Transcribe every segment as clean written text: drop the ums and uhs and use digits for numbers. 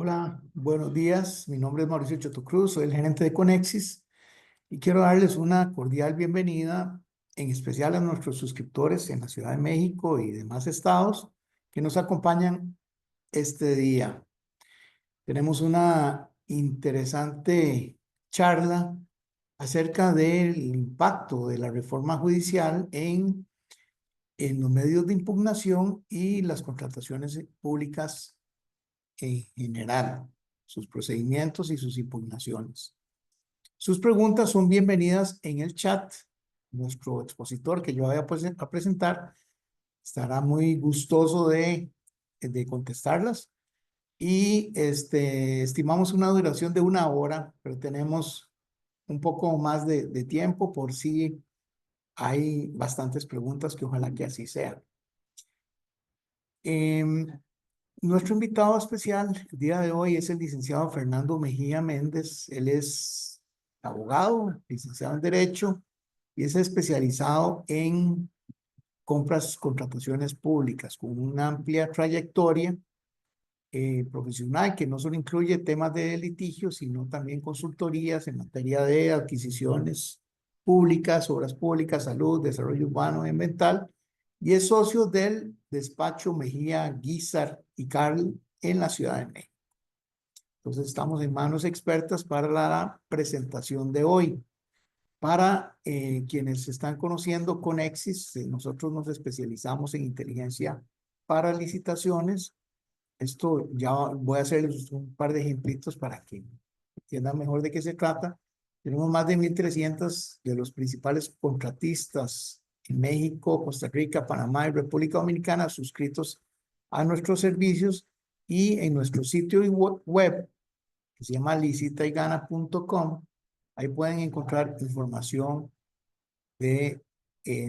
Hola, buenos días. Mi nombre es Mauricio Chotocruz, soy el gerente de Conexis y quiero darles una cordial bienvenida, en especial a nuestros suscriptores en la Ciudad de México y demás estados que nos acompañan este día. Tenemos una interesante charla acerca del impacto de la reforma judicial en los medios de impugnación y las contrataciones públicas en general, sus procedimientos y sus impugnaciones. Sus preguntas son bienvenidas en el chat. Nuestro expositor que yo voy a presentar estará muy gustoso de contestarlas y estimamos una duración de 1 hora, pero tenemos un poco más de tiempo por si hay bastantes preguntas que ojalá que así sea. Em, Nuestro invitado especial el día de hoy es el licenciado Fernando Mejía Méndez. Él es abogado, licenciado en Derecho y es especializado en contrataciones públicas con una amplia trayectoria profesional que no solo incluye temas de litigio, sino también consultorías en materia de adquisiciones públicas, obras públicas, salud, desarrollo urbano y ambiental, y es socio del despacho Mejía, Guízar y Carl en la Ciudad de México. Entonces estamos en manos expertas para la presentación de hoy. Para quienes están conociendo Conexis, nosotros nos especializamos en inteligencia para licitaciones. Esto ya voy a hacerles un par de ejemplitos para que entiendan mejor de qué se trata. Tenemos más de 1,300 de los principales contratistas en México, Costa Rica, Panamá y República Dominicana suscritos a nuestros servicios, y en nuestro sitio web que se llama licitaygana.com, ahí pueden encontrar información de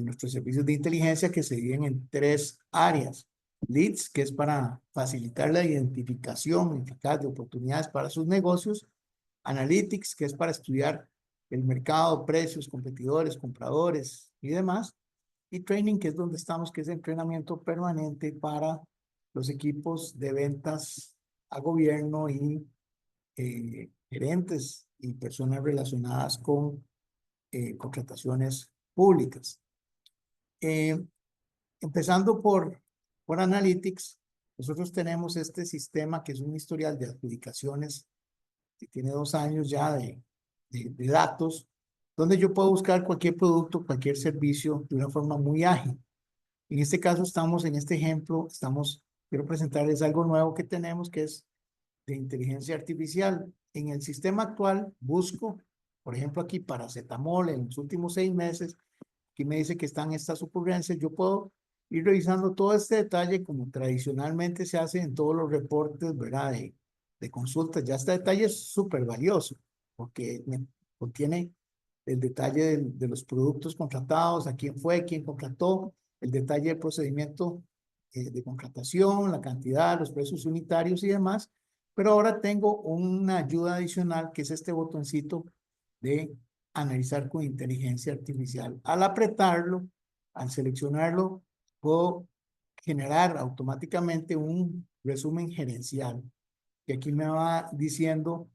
nuestros servicios de inteligencia que se dividen en 3 áreas. Leads, que es para facilitar la identificación eficaz de oportunidades para sus negocios. Analytics, que es para estudiar el mercado, precios, competidores, compradores y demás. Y Training, que es donde estamos, que es entrenamiento permanente para los equipos de ventas a gobierno y gerentes y personas relacionadas con contrataciones públicas. Eh, Empezando por Analytics, nosotros tenemos este sistema que es un historial de adjudicaciones que tiene 2 años ya de datos, donde yo puedo buscar cualquier producto, cualquier servicio de una forma muy ágil. En este caso estamos, en este ejemplo, quiero presentarles algo nuevo que tenemos, que es de inteligencia artificial. En el sistema actual busco, por ejemplo, aquí paracetamol en los últimos 6 meses. Aquí me dice que están estas ocurrencias. Yo puedo ir revisando todo este detalle como tradicionalmente se hace en todos los reportes, ¿verdad? De consultas. Ya este detalle es súper valioso porque contiene el detalle de los productos contratados, a quién fue, quién contrató, el detalle del procedimiento de contratación, la cantidad, los precios unitarios y demás. Pero ahora tengo una ayuda adicional que es este botoncito de analizar con inteligencia artificial. Al apretarlo, al seleccionarlo, puedo generar automáticamente un resumen gerencial que aquí me va diciendo,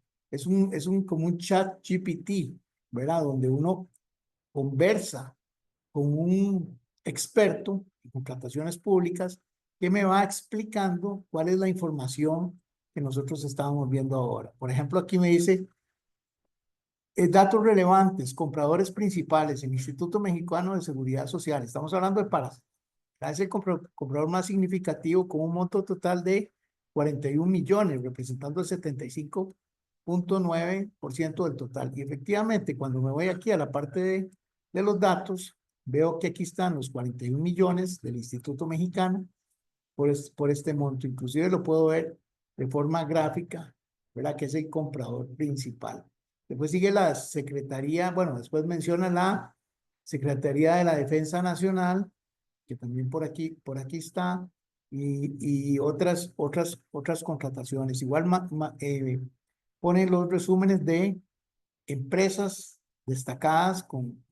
como un chat GPT, ¿verdad? Donde uno conversa con un experto en contrataciones públicas que me va explicando cuál es la información que nosotros estábamos viendo ahora. Por ejemplo, aquí me dice datos relevantes, compradores principales, el Instituto Mexicano de Seguridad Social. Estamos hablando de Paras. Es el comprador más significativo con un monto total de 41 millones, representando el 75,9% del total. Y efectivamente, cuando me voy aquí a la parte de los datos, veo que aquí están los 41 millones del Instituto Mexicano por este monto. Inclusive lo puedo ver de forma gráfica, ¿verdad? Que es el comprador principal. Después sigue la Secretaría, bueno, después menciona la Secretaría de la Defensa Nacional, que también por aquí está, y otras contrataciones. Igual pone los resúmenes de empresas destacadas con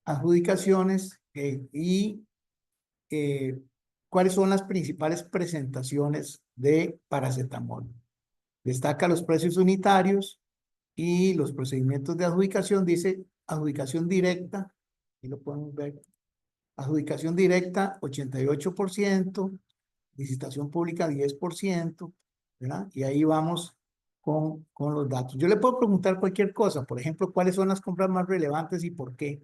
adjudicaciones y ¿cuáles son las principales presentaciones de paracetamol? Destaca los precios unitarios y los procedimientos de adjudicación. Dice adjudicación directa, y lo podemos ver. Adjudicación directa, 88%, licitación pública, 10%, ¿verdad? Y ahí vamos con los datos. Yo le puedo preguntar cualquier cosa, por ejemplo, ¿cuáles son las compras más relevantes y por qué?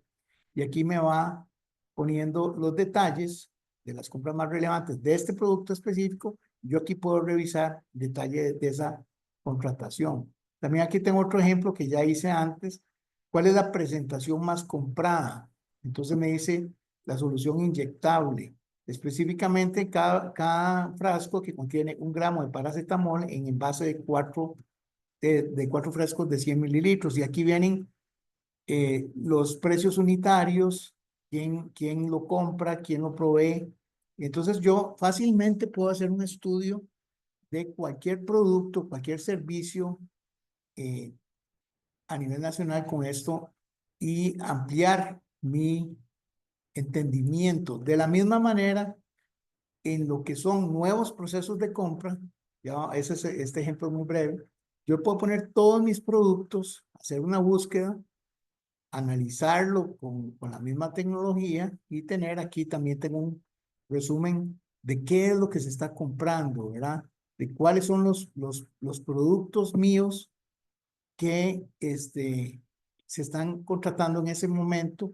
Y aquí me va poniendo los detalles de las compras más relevantes de este producto específico. Yo aquí puedo revisar detalle de esa contratación. También aquí tengo otro ejemplo que ya hice antes. ¿Cuál es la presentación más comprada? Entonces me dice la solución inyectable. Específicamente cada frasco que contiene 1 gramo de paracetamol en envase de 4 frascos de 100 mililitros. Y aquí vienen los precios unitarios, quién lo compra, quién lo provee. Entonces yo fácilmente puedo hacer un estudio de cualquier producto, cualquier servicio eh, a nivel nacional con esto y ampliar mi entendimiento. De la misma manera, en lo que son nuevos procesos de compra, ya este ejemplo es muy breve, yo puedo poner todos mis productos, hacer una búsqueda, analizarlo con la misma tecnología y tener aquí también tengo un resumen de qué es lo que se está comprando, ¿verdad? De cuáles son los productos míos que se están contratando en ese momento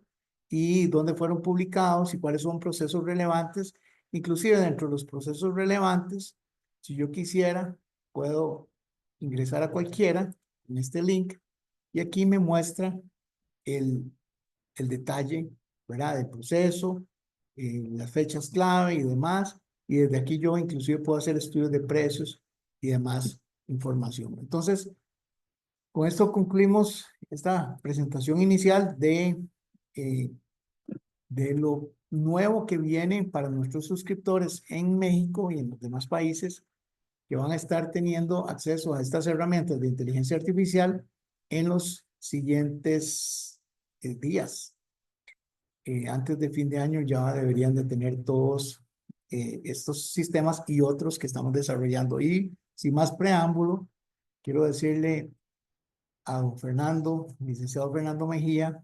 y dónde fueron publicados y cuáles son procesos relevantes. Inclusive dentro de los procesos relevantes, si yo quisiera, puedo ingresar a cualquiera en este link y aquí me muestra el, el detalle, ¿verdad? Del proceso, las fechas clave y demás. Y desde aquí yo inclusive puedo hacer estudios de precios y demás información. Entonces, con esto concluimos esta presentación inicial eh, de lo nuevo que viene para nuestros suscriptores en México y en los demás países que van a estar teniendo acceso a estas herramientas de inteligencia artificial en los siguientes días. Antes de fin de año ya deberían de tener todos estos sistemas y otros que estamos desarrollando. Y sin más preámbulo, quiero decirle a don Fernando, licenciado Fernando Mejía,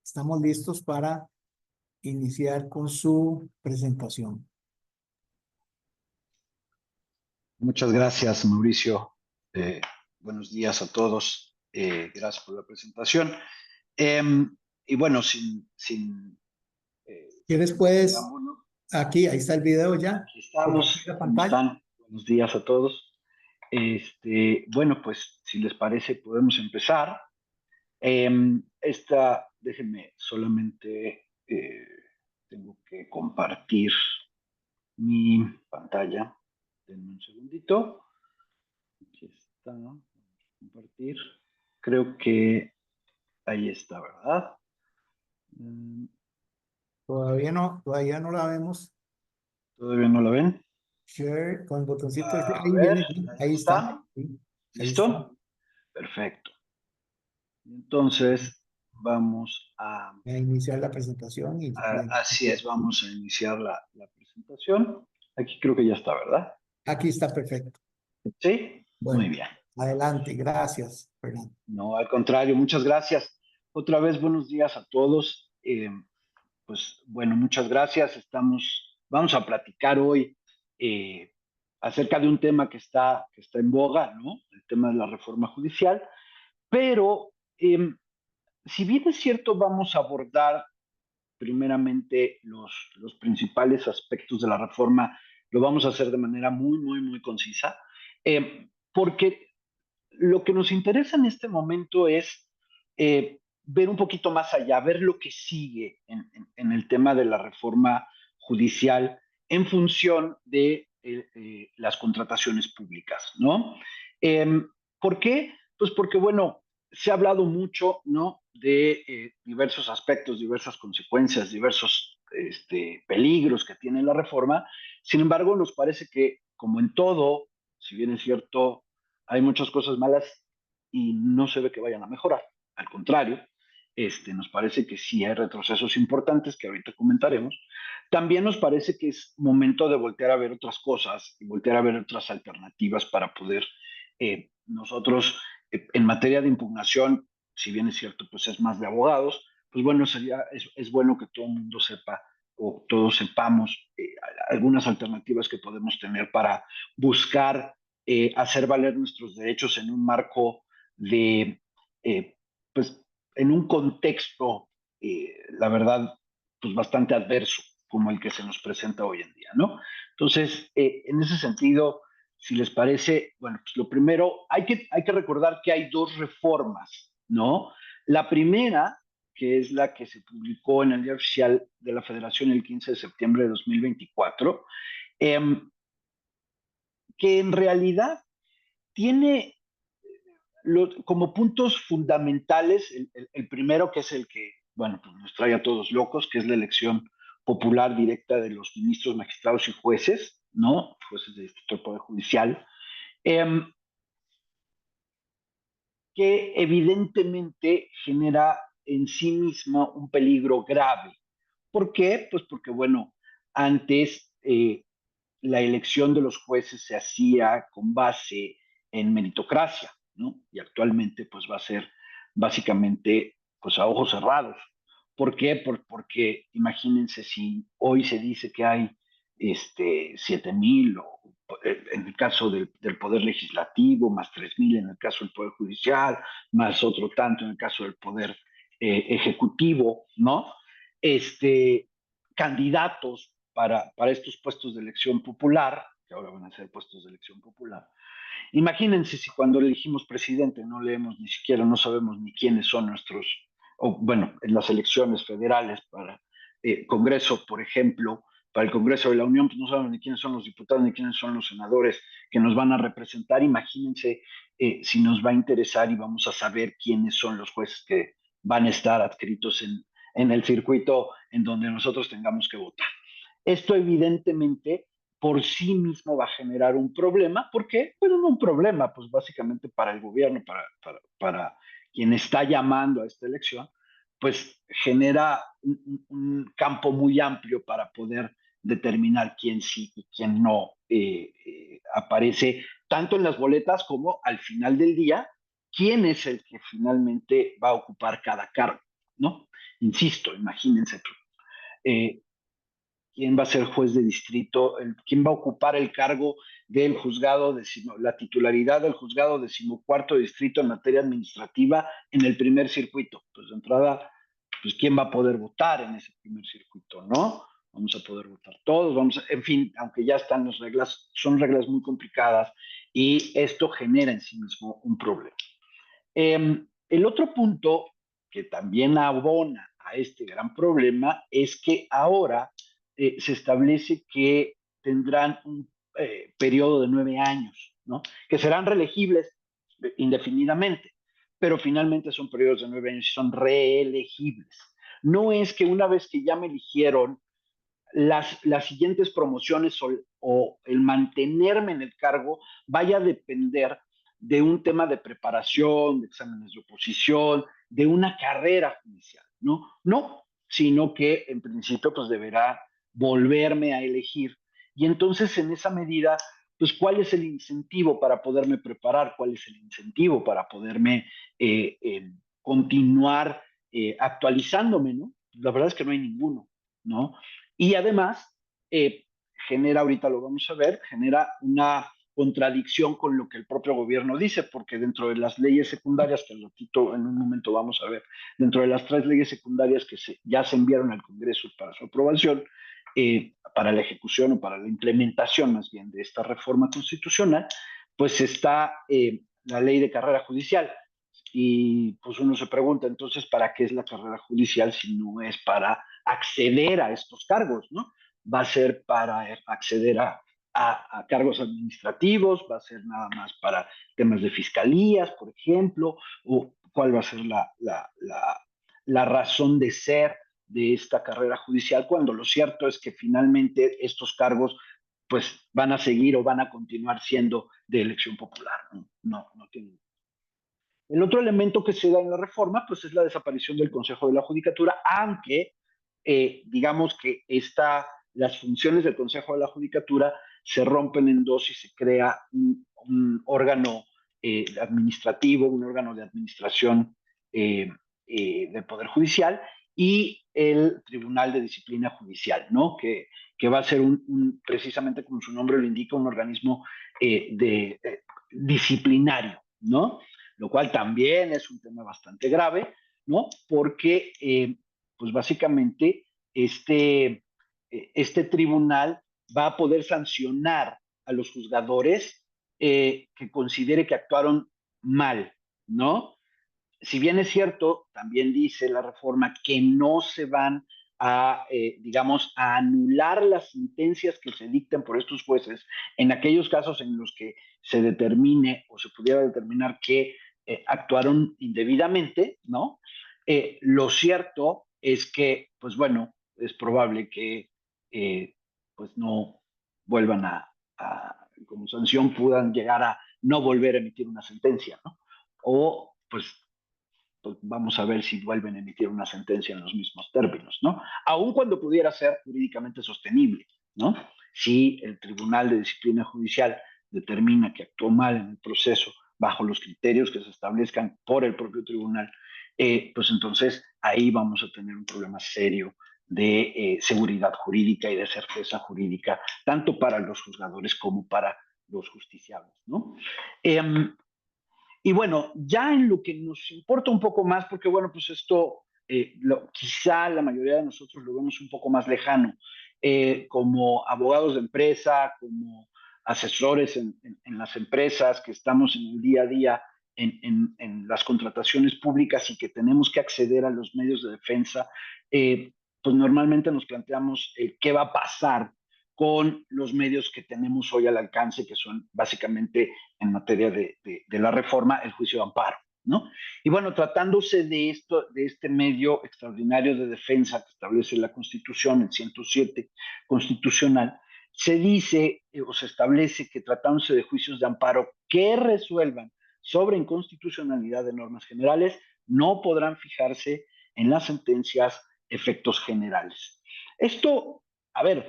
estamos listos para iniciar con su presentación. Muchas gracias, Mauricio. Buenos días a todos. Gracias por la presentación. Y bueno, ¿Quieres, más puedes, preámbulo, ahí está el video ya, aquí compartir estamos. la ¿Cómo pantalla? están? Buenos días a todos. Bueno, pues si les parece, podemos empezar. Déjenme solamente, tengo que compartir mi pantalla. Denme un segundito. Aquí está. Vamos a compartir. Creo que ahí está, ¿verdad? Mm, Todavía no la vemos. ¿Todavía no la ven? Share con el botoncito, A ahí ver, viene, sí, ahí ahí está, está. sí, ahí está. ¿Listo? Perfecto. Entonces, vamos A iniciar la presentación así es, vamos a iniciar la presentación. Aquí creo que ya está, ¿verdad? aquí está perfecto. Sí, muy Bueno, bien. adelante, gracias, Fernando. No, al contrario, muchas gracias. Otra vez, buenos días a todos. Pues bueno, muchas gracias. Vamos a platicar hoy eh, acerca de un tema que está en boga, ¿no? El tema de la reforma judicial. Pero, si bien es cierto, vamos a abordar primeramente los principales aspectos de la reforma, lo vamos a hacer de manera muy, muy, muy concisa, porque lo que nos interesa en este momento es ver un poquito más allá, ver lo que sigue en el tema de la reforma judicial en función de las contrataciones públicas, ¿no? ¿Por qué? Pues porque, bueno, se ha hablado mucho, ¿no? De diversos aspectos, diversas consecuencias, diversos peligros que tiene la reforma. Sin embargo, nos parece que, como en todo, si bien es cierto, hay muchas cosas malas y no se ve que vayan a mejorar. Al contrario, nos parece que sí hay retrocesos importantes que ahorita comentaremos. También nos parece que es momento de voltear a ver otras cosas y voltear a ver otras alternativas para poder nosotros, en materia de impugnación, si bien es cierto, pues es más de abogados, pues bueno, es bueno que todo el mundo sepa o todos sepamos algunas alternativas que podemos tener para buscar hacer valer nuestros derechos en un marco de, pues, en un contexto, la verdad, pues bastante adverso, como el que se nos presenta hoy en día, ¿no? Entonces, en ese sentido, si les parece, bueno, pues lo primero, hay que recordar que hay dos reformas, ¿no? La primera, que es la que se publicó en el Diario Oficial de la Federación el 15 de septiembre de 2024, eh, que en realidad tiene como puntos fundamentales, el primero que es el que, bueno, pues nos trae a todos locos, que es la elección popular directa de los ministros, magistrados y jueces, ¿no? Jueces de distrito del Poder Judicial, eh, que evidentemente genera en sí misma un peligro grave. ¿Por qué? Pues porque, bueno, antes la elección de los jueces se hacía con base en meritocracia, ¿no? Y actualmente pues va a ser básicamente pues a ojos cerrados. ¿Por qué? Porque imagínense si hoy se dice que hay 7,000 o en el caso del Poder Legislativo, más 3,000 en el caso del Poder Judicial, más otro tanto en el caso del Poder Ejecutivo, ¿no? Candidatos para estos puestos de elección popular, que ahora van a ser puestos de elección popular. Imagínense si cuando elegimos presidente no leemos ni siquiera, no sabemos ni quiénes son nuestros, o bueno, en las elecciones federales para Congreso, por ejemplo, para el Congreso de la Unión, pues no sabemos ni quiénes son los diputados ni quiénes son los senadores que nos van a representar. Imagínense si nos va a interesar y vamos a saber quiénes son los jueces que van a estar adscritos en el circuito en donde nosotros tengamos que votar. Esto evidentemente por sí mismo va a generar un problema. ¿Por qué? Bueno, no un problema, pues básicamente para el gobierno, para quien está llamando a esta elección, pues genera un campo muy amplio para poder determinar quién sí y quién no aparece, tanto en las boletas como al final del día, quién es el que finalmente va a ocupar cada cargo, ¿no? Insisto, imagínense tú. ¿Quién va a ser juez de distrito? ¿Quién va a ocupar el cargo del juzgado la titularidad del juzgado decimocuarto distrito en materia administrativa en el primer circuito? Pues de entrada, pues quién va a poder votar en ese primer circuito, ¿no? Vamos a poder votar todos, en fin, aunque ya están las reglas, son reglas muy complicadas y esto genera en sí mismo un problema. El otro punto que también abona a este gran problema es que ahora se establece que tendrán un periodo de 9 años, ¿no? Que serán reelegibles indefinidamente, pero finalmente son periodos de 9 años y son reelegibles. No es que una vez que ya me eligieron, las siguientes promociones o el mantenerme en el cargo vaya a depender de un tema de preparación, de exámenes de oposición, de una carrera judicial, ¿no? No, sino que en principio pues deberá volverme a elegir. Y entonces en esa medida, pues ¿cuál es el incentivo para poderme preparar? ¿Cuál es el incentivo para poderme continuar actualizándome, ¿no? La verdad es que no hay ninguno, ¿no? Y además, eh, genera, ahorita lo vamos a ver, genera una contradicción con lo que el propio gobierno dice, porque dentro de las leyes secundarias, que al ratito en un momento vamos a ver, dentro de las 3 leyes secundarias que ya se enviaron al Congreso para su aprobación, para la ejecución o para la implementación más bien de esta reforma constitucional, pues está la ley de carrera judicial. Y pues uno se pregunta entonces, ¿para qué es la carrera judicial si no es para acceder a estos cargos, ¿no? Va a ser para acceder a cargos administrativos, va a ser nada más para temas de fiscalías, por ejemplo, o cuál va a ser la razón de ser de esta carrera judicial, cuando lo cierto es que finalmente estos cargos pues van a seguir o van a continuar siendo de elección popular, no tienen. El otro elemento que se da en la reforma, pues es la desaparición del Consejo de la Judicatura, aunque digamos que las funciones del Consejo de la Judicatura se rompen en dos y se crea un órgano administrativo, un órgano de administración del Poder Judicial y el Tribunal de Disciplina Judicial, ¿no? Que va a ser precisamente como su nombre lo indica, un organismo disciplinario, ¿no? Lo cual también es un tema bastante grave, ¿no? Porque, pues básicamente, este tribunal va a poder sancionar a los juzgadores que considere que actuaron mal, ¿no? Si bien es cierto, también dice la reforma que no se van digamos, a anular las sentencias que se dicten por estos jueces en aquellos casos en los que se determine o se pudiera determinar que actuaron indebidamente, ¿no? Lo cierto es que, pues bueno, es probable que pues no vuelvan como sanción, puedan llegar a no volver a emitir una sentencia, ¿no? O pues vamos a ver si vuelven a emitir una sentencia en los mismos términos, ¿no? Aun cuando pudiera ser jurídicamente sostenible, ¿no? Si el Tribunal de Disciplina Judicial determina que actuó mal en el proceso bajo los criterios que se establezcan por el propio tribunal, pues entonces ahí vamos a tener un problema serio de seguridad jurídica y de certeza jurídica, tanto para los juzgadores como para los justiciables, ¿no? Y bueno, ya en lo que nos importa un poco más, porque bueno, pues esto quizá la mayoría de nosotros lo vemos un poco más lejano, como abogados de empresa, como asesores en las empresas, que estamos en el día a día en las contrataciones públicas y que tenemos que acceder a los medios de defensa, pues normalmente nos planteamos qué va a pasar con los medios que tenemos hoy al alcance, que son básicamente en materia de la reforma, el juicio de amparo, ¿no? Y bueno, tratándose de este medio extraordinario de defensa que establece la Constitución, el 107 constitucional, se dice o se establece que tratándose de juicios de amparo que resuelvan sobre inconstitucionalidad de normas generales, no podrán fijarse en las sentencias efectos generales. Esto, a ver,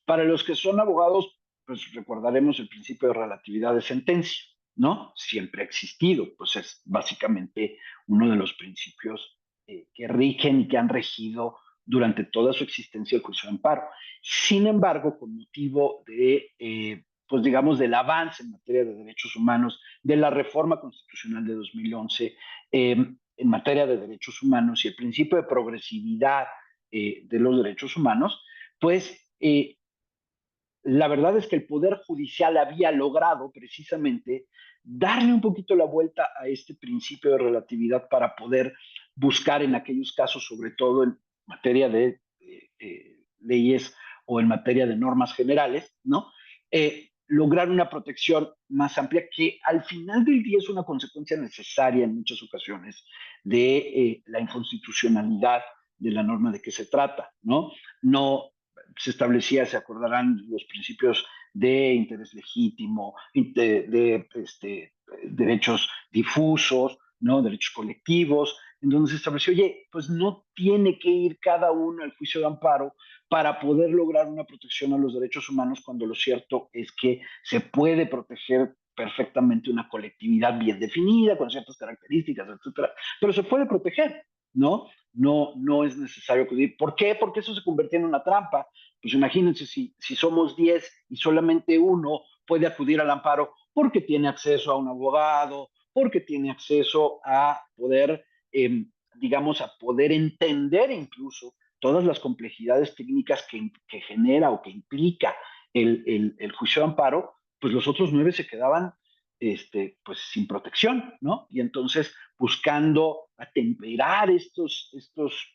para los que son abogados, pues recordaremos el principio de relatividad de sentencia, ¿no? Siempre ha existido, pues es básicamente uno de los principios que rigen y que han regido durante toda su existencia el juicio de amparo. Sin embargo, con motivo pues digamos, del avance en materia de derechos humanos, de la reforma constitucional de 2011 en materia de derechos humanos y el principio de progresividad de los derechos humanos, pues la verdad es que el Poder Judicial había logrado precisamente darle un poquito la vuelta a este principio de relatividad para poder buscar en aquellos casos, sobre todo en materia de leyes o en materia de normas generales, ¿no? Lograr una protección más amplia que al final del día es una consecuencia necesaria en muchas ocasiones de la inconstitucionalidad de la norma de que se trata, ¿no? No se establecía, se acordarán, los principios de interés legítimo, derechos difusos, ¿no? Derechos colectivos, en donde se estableció, oye, pues no tiene que ir cada uno al juicio de amparo para poder lograr una protección a los derechos humanos, cuando lo cierto es que se puede proteger perfectamente una colectividad bien definida, con ciertas características, etcétera, pero se puede proteger, ¿no? No es necesario acudir. ¿Por qué? Porque eso se convertía en una trampa. Pues imagínense si somos 10 y solamente uno puede acudir al amparo porque tiene acceso a un abogado, porque tiene acceso a poder, digamos, a poder entender incluso todas las complejidades técnicas que genera o que implica el juicio de amparo, pues los otros 9 se quedaban pues sin protección, ¿no? Y entonces buscando atemperar estos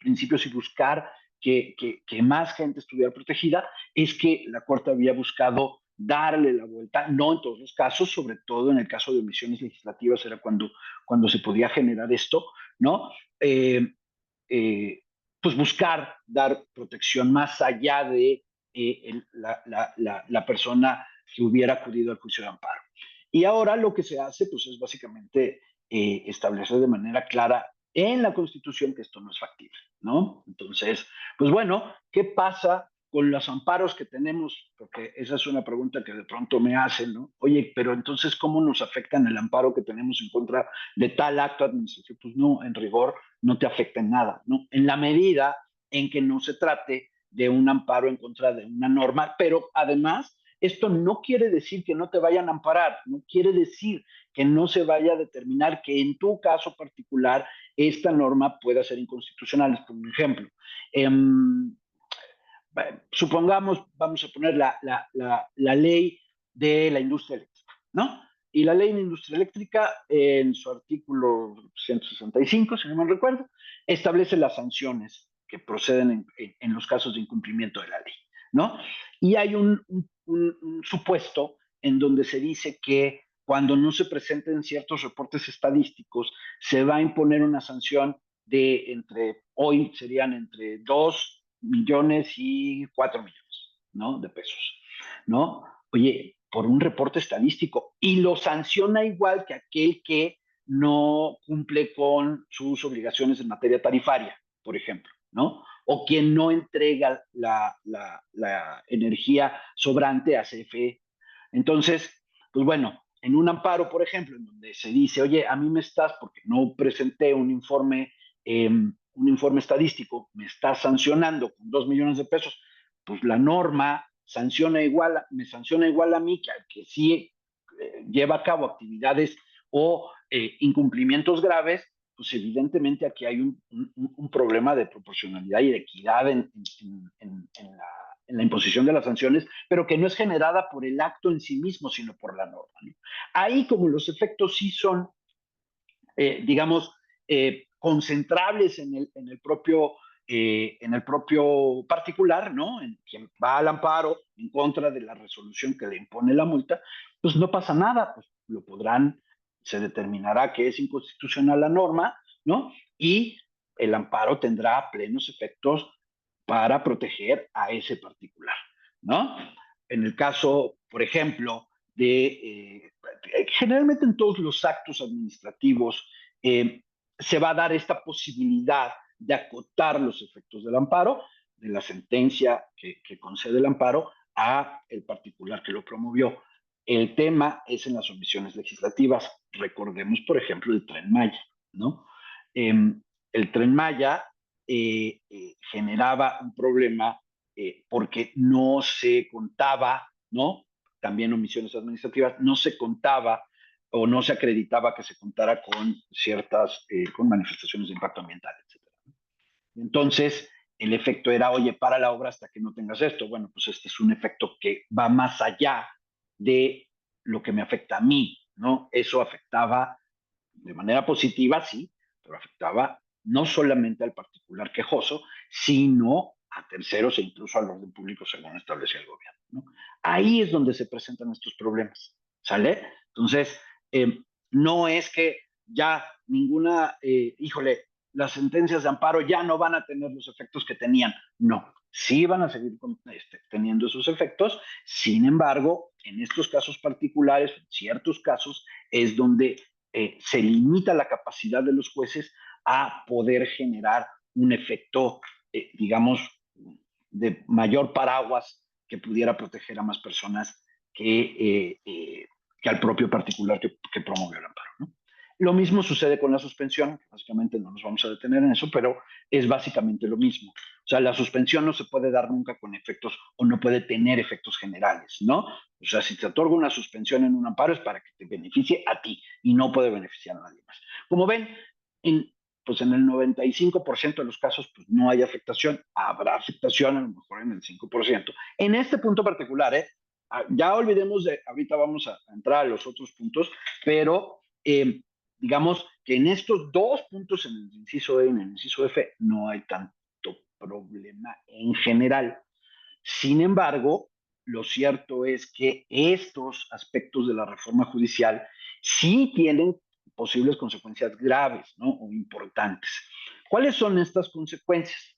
principios y buscar que más gente estuviera protegida, es que la Corte había buscado darle la vuelta, no en todos los casos, sobre todo en el caso de omisiones legislativas era cuando se podía generar esto, ¿no? Pues buscar dar protección más allá de la persona que hubiera acudido al juicio de amparo. Y ahora lo que se hace, pues es básicamente establecer de manera clara en la Constitución que esto no es factible, ¿no? Entonces, pues bueno, ¿qué pasa con los amparos que tenemos? Porque esa es una pregunta que de pronto me hacen, ¿no? Oye, pero entonces, ¿cómo nos afectan el amparo que tenemos en contra de tal acto administrativo? Pues no, en rigor, no te afecta en nada, ¿no? En la medida en que no se trate de un amparo en contra de una norma, pero además, esto no quiere decir que no te vayan a amparar, no quiere decir que no se vaya a determinar que en tu caso particular esta norma pueda ser inconstitucional. Por ejemplo, eh, supongamos, vamos a poner la ley de la industria eléctrica, ¿no? Y la ley de industria eléctrica, en su artículo 165, si no me recuerdo, establece las sanciones que proceden en los casos de incumplimiento de la ley, ¿no? Y hay un supuesto en donde se dice que cuando no se presenten ciertos reportes estadísticos, se va a imponer una sanción de hoy serían entre 2 millones y 4 millones, ¿no? De pesos, ¿no? Oye, por un reporte estadístico, y lo sanciona igual que aquel que no cumple con sus obligaciones en materia tarifaria, por ejemplo, ¿no? O quien no entrega la energía sobrante a CFE. Entonces, pues bueno, en un amparo, por ejemplo, en donde se dice, oye, a mí me estás, porque no presenté un informe estadístico, me está sancionando con 2 millones de pesos, pues la norma me sanciona igual a mí que al que sí lleva a cabo actividades o incumplimientos graves, pues evidentemente aquí hay un problema de proporcionalidad y de equidad en la imposición de las sanciones, pero que no es generada por el acto en sí mismo, sino por la norma, ¿no? Ahí, como los efectos sí son, digamos, concentrables en el propio particular, ¿no? En quien va al amparo en contra de la resolución que le impone la multa, pues no pasa nada, pues se determinará que es inconstitucional la norma, ¿no? Y el amparo tendrá plenos efectos para proteger a ese particular, ¿no? En el caso, por ejemplo, generalmente en todos los actos administrativos se va a dar esta posibilidad de acotar los efectos del amparo, de la sentencia que concede el amparo a el particular que lo promovió. El tema es en las omisiones legislativas. Recordemos, por ejemplo, el Tren Maya, ¿no? El Tren Maya generaba un problema porque no se contaba, ¿no? También omisiones administrativas, no se contaba o no se acreditaba que se contara con con manifestaciones de impacto ambiental, etc. Entonces, el efecto era, oye, para la obra hasta que no tengas esto. Bueno, pues este es un efecto que va más allá de lo que me afecta a mí, ¿no? Eso afectaba de manera positiva, sí, pero afectaba no solamente al particular quejoso, sino a terceros e incluso al orden público según establecía el gobierno, ¿no? Ahí es donde se presentan estos problemas, ¿sale? Entonces, no es que ya híjole, las sentencias de amparo ya no van a tener los efectos que tenían. No, sí van a seguir teniendo esos efectos. Sin embargo, en estos casos particulares, en ciertos casos, es donde se limita la capacidad de los jueces a poder generar un efecto, digamos, de mayor paraguas que pudiera proteger a más personas que al propio particular que promovió el amparo, ¿no? Lo mismo sucede con la suspensión, básicamente no nos vamos a detener en eso, pero es básicamente lo mismo. O sea, la suspensión no se puede dar nunca con efectos o no puede tener efectos generales, ¿no? O sea, si te otorga una suspensión en un amparo es para que te beneficie a ti y no puede beneficiar a nadie más. Como ven, pues en el 95% de los casos pues no hay afectación, habrá afectación a lo mejor en el 5%. En este punto particular, ya olvidemos ahorita vamos a entrar a los otros puntos, pero digamos que en estos dos puntos, en el inciso E y en el inciso F, no hay tanto problema en general. Sin embargo, lo cierto es que estos aspectos de la reforma judicial sí tienen posibles consecuencias graves, ¿no? O importantes. ¿Cuáles son estas consecuencias?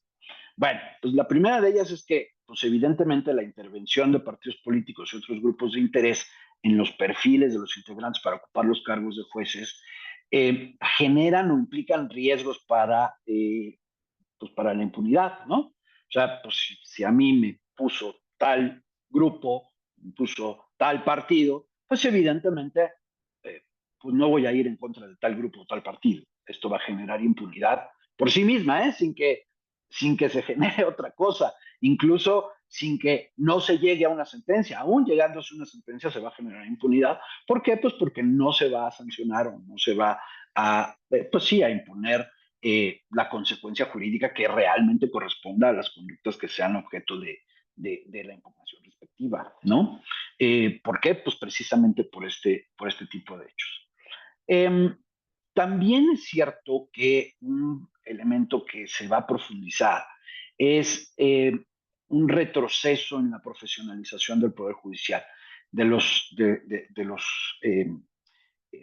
Bueno, pues la primera de ellas es que, pues evidentemente la intervención de partidos políticos y otros grupos de interés en los perfiles de los integrantes para ocupar los cargos de jueces generan o implican riesgos pues para la impunidad, ¿no? O sea, pues si a mí me puso tal grupo, me puso tal partido, pues evidentemente eh, pues no voy a ir en contra de tal grupo o tal partido. Esto va a generar impunidad por sí misma, sin que se genere otra cosa, incluso sin que no se llegue a una sentencia. Aún llegándose a una sentencia se va a generar impunidad. ¿Por qué? Pues porque no se va a sancionar o no se va pues sí, a imponer la consecuencia jurídica que realmente corresponda a las conductas que sean objeto de la impugnación respectiva, ¿no? ¿Por qué? Pues precisamente por este tipo de hechos. También es cierto que un elemento que se va a profundizar es un retroceso en la profesionalización del Poder Judicial, de los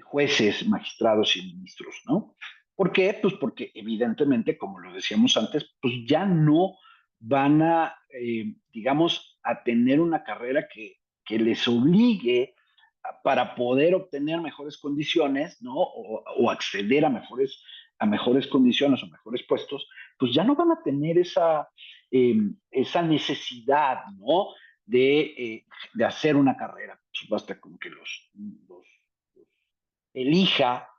jueces, magistrados y ministros, ¿no? ¿Por qué? Pues porque evidentemente, como lo decíamos antes, pues ya no van digamos, a tener una carrera que les obligue para poder obtener mejores condiciones, ¿no? O acceder a mejores condiciones o mejores puestos, pues ya no van a tener esa necesidad, ¿no? De hacer una carrera. Pues basta con que los elija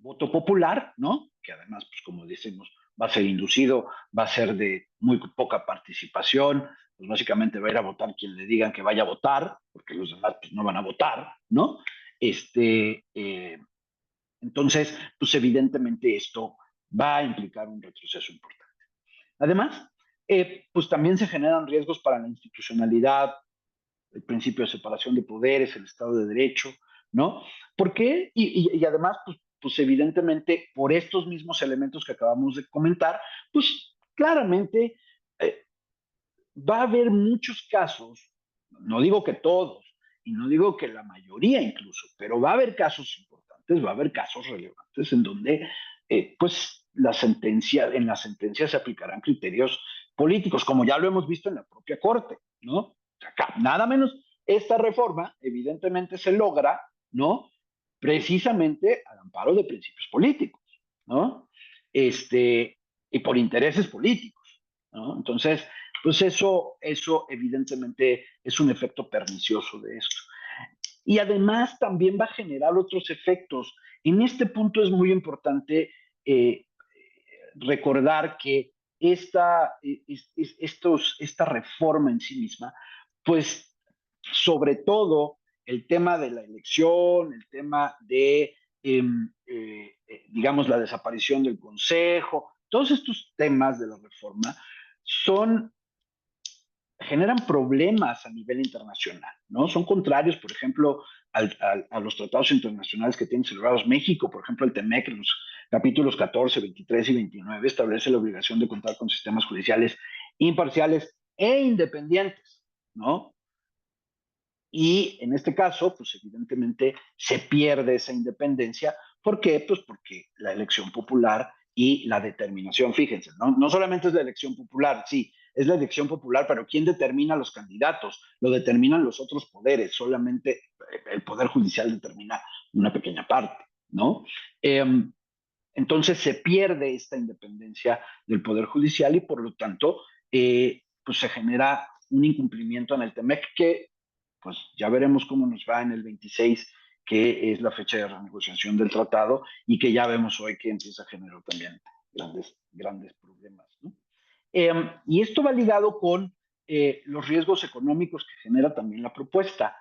voto popular, ¿no? Que además, pues como decimos, va a ser inducido, va a ser de muy poca participación, pues básicamente va a ir a votar quien le digan que vaya a votar, porque los demás pues, no van a votar, ¿no? Este, eh, entonces, pues evidentemente esto va a implicar un retroceso importante. Además, pues también se generan riesgos para la institucionalidad, el principio de separación de poderes, el Estado de Derecho, ¿no? ¿Por qué? Y además, pues evidentemente, por estos mismos elementos que acabamos de comentar, pues claramente eh, va a haber muchos casos, no digo que todos, y no digo que la mayoría incluso, pero va a haber casos importantes, va a haber casos relevantes en donde, pues, en la sentencia se aplicarán criterios políticos, como ya lo hemos visto en la propia Corte, ¿no? Acá, nada menos, esta reforma evidentemente se logra, ¿no? Precisamente al amparo de principios políticos, ¿no? Y por intereses políticos, ¿no? Entonces, pues eso evidentemente es un efecto pernicioso de esto. Y además también va a generar otros efectos. En este punto es muy importante recordar que esta reforma en sí misma, pues sobre todo el tema de la elección, el tema digamos, la desaparición del Consejo, todos estos temas de la reforma son generan problemas a nivel internacional, ¿no? Son contrarios, por ejemplo, a los tratados internacionales que tienen celebrados México, por ejemplo, el TEMEC, en los capítulos 14, 23 y 29, establece la obligación de contar con sistemas judiciales imparciales e independientes, ¿no? Y en este caso, pues evidentemente se pierde esa independencia. ¿Por qué? Pues porque la elección popular y la determinación, fíjense, ¿no? No solamente es la elección popular, sí, es la elección popular, pero ¿quién determina los candidatos? Lo determinan los otros poderes, solamente el Poder Judicial determina una pequeña parte, ¿no? Entonces se pierde esta independencia del Poder Judicial y por lo tanto, pues se genera un incumplimiento en el TEMEC que pues ya veremos cómo nos va en el 26, que es la fecha de renegociación del tratado y que ya vemos hoy que empieza a generar también grandes problemas, ¿no? Y esto va ligado con los riesgos económicos que genera también la propuesta.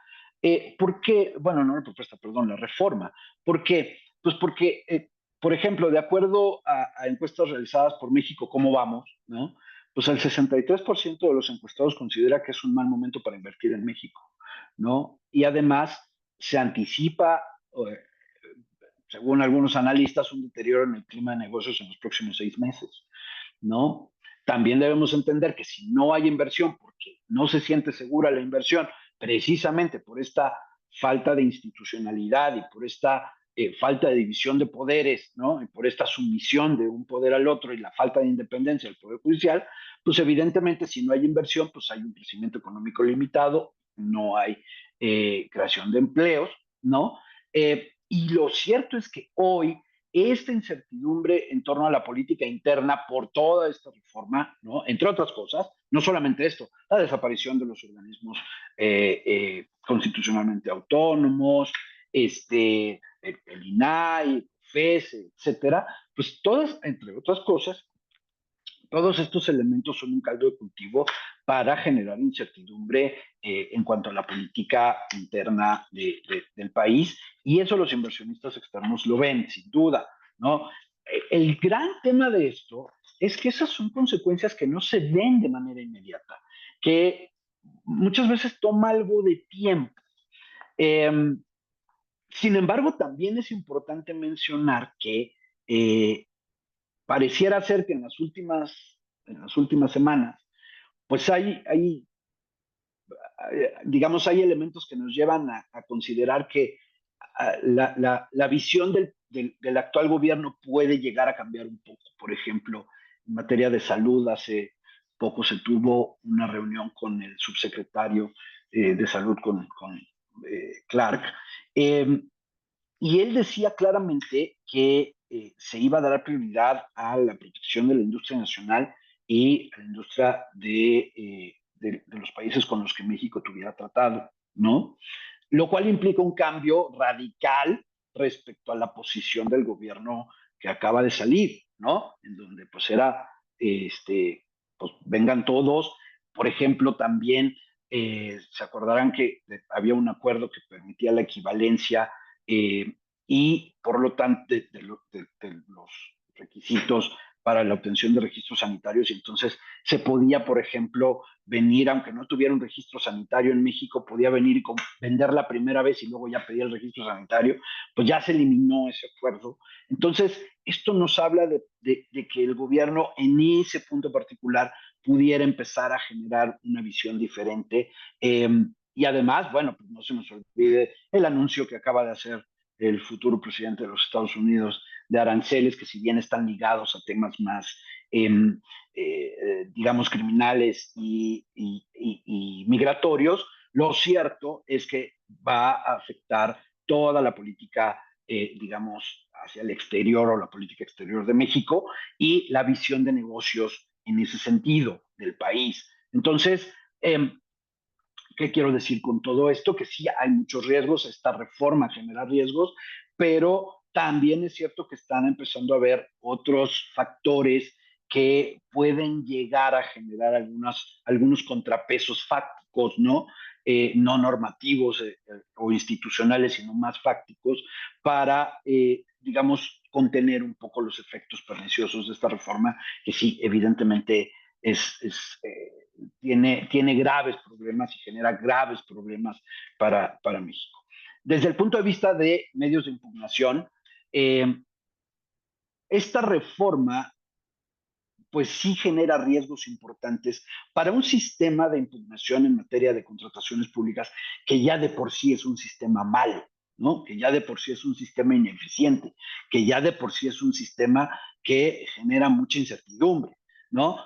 ¿Por qué? Bueno, no la propuesta, perdón, la reforma. ¿Por qué? Pues porque, por ejemplo, de acuerdo a encuestas realizadas por México, ¿cómo vamos? ¿No? Pues el 63% de los encuestados considera que es un mal momento para invertir en México, ¿no? Y además se anticipa, eh, según algunos analistas, un deterioro en el clima de negocios en los próximos 6 meses, ¿no? También debemos entender que si no hay inversión, porque no se siente segura la inversión, precisamente por esta falta de institucionalidad y por esta falta de división de poderes, ¿no? Y por esta sumisión de un poder al otro y la falta de independencia del Poder Judicial, pues evidentemente si no hay inversión, pues hay un crecimiento económico limitado, no hay creación de empleos, ¿no? Y lo cierto es que hoy esta incertidumbre en torno a la política interna por toda esta reforma, ¿no? Entre otras cosas, no solamente esto, la desaparición de los organismos constitucionalmente autónomos, el INAI, FES, etcétera, pues todas, entre otras cosas, todos estos elementos son un caldo de cultivo para generar incertidumbre en cuanto a la política interna del país, y eso los inversionistas externos lo ven, sin duda, ¿no? El gran tema de esto es que esas son consecuencias que no se ven de manera inmediata, que muchas veces toma algo de tiempo. Eh, Sin embargo, también es importante mencionar que pareciera ser que en las últimas semanas, pues digamos, hay elementos que nos llevan a considerar que la visión del actual gobierno puede llegar a cambiar un poco. Por ejemplo, en materia de salud, hace poco se tuvo una reunión con el subsecretario de salud, con Clark, eh, y él decía claramente que se iba a dar prioridad a la protección de la industria nacional y a la industria de los países con los que México tuviera tratado, ¿no? Lo cual implica un cambio radical respecto a la posición del gobierno que acaba de salir, ¿no? En donde pues era, pues vengan todos. Por ejemplo, también se acordarán que había un acuerdo que permitía la equivalencia eh, y por lo tanto de los requisitos para la obtención de registros sanitarios, y entonces se podía, por ejemplo, venir, aunque no tuviera un registro sanitario en México, podía venir y vender la primera vez y luego ya pedía el registro sanitario, pues ya se eliminó ese acuerdo. Entonces, esto nos habla de que el gobierno en ese punto particular pudiera empezar a generar una visión diferente. Y además, bueno, pues no se nos olvide el anuncio que acaba de hacer el futuro presidente de los Estados Unidos de aranceles, que si bien están ligados a temas más, digamos, criminales y migratorios, lo cierto es que va a afectar toda la política, digamos, hacia el exterior o la política exterior de México y la visión de negocios en ese sentido del país. Entonces, ¿qué quiero decir con todo esto? Que sí hay muchos riesgos, esta reforma genera riesgos, pero también es cierto que están empezando a haber otros factores que pueden llegar a generar algunos contrapesos fácticos, ¿no? No normativos o institucionales, sino más fácticos, para, digamos, contener un poco los efectos perniciosos de esta reforma, que sí, evidentemente tiene graves problemas y genera graves problemas para México. Desde el punto de vista de medios de impugnación, eh, esta reforma pues sí genera riesgos importantes para un sistema de impugnación en materia de contrataciones públicas que ya de por sí es un sistema malo, ¿no? Que ya de por sí es un sistema ineficiente, que ya de por sí es un sistema que genera mucha incertidumbre, ¿no?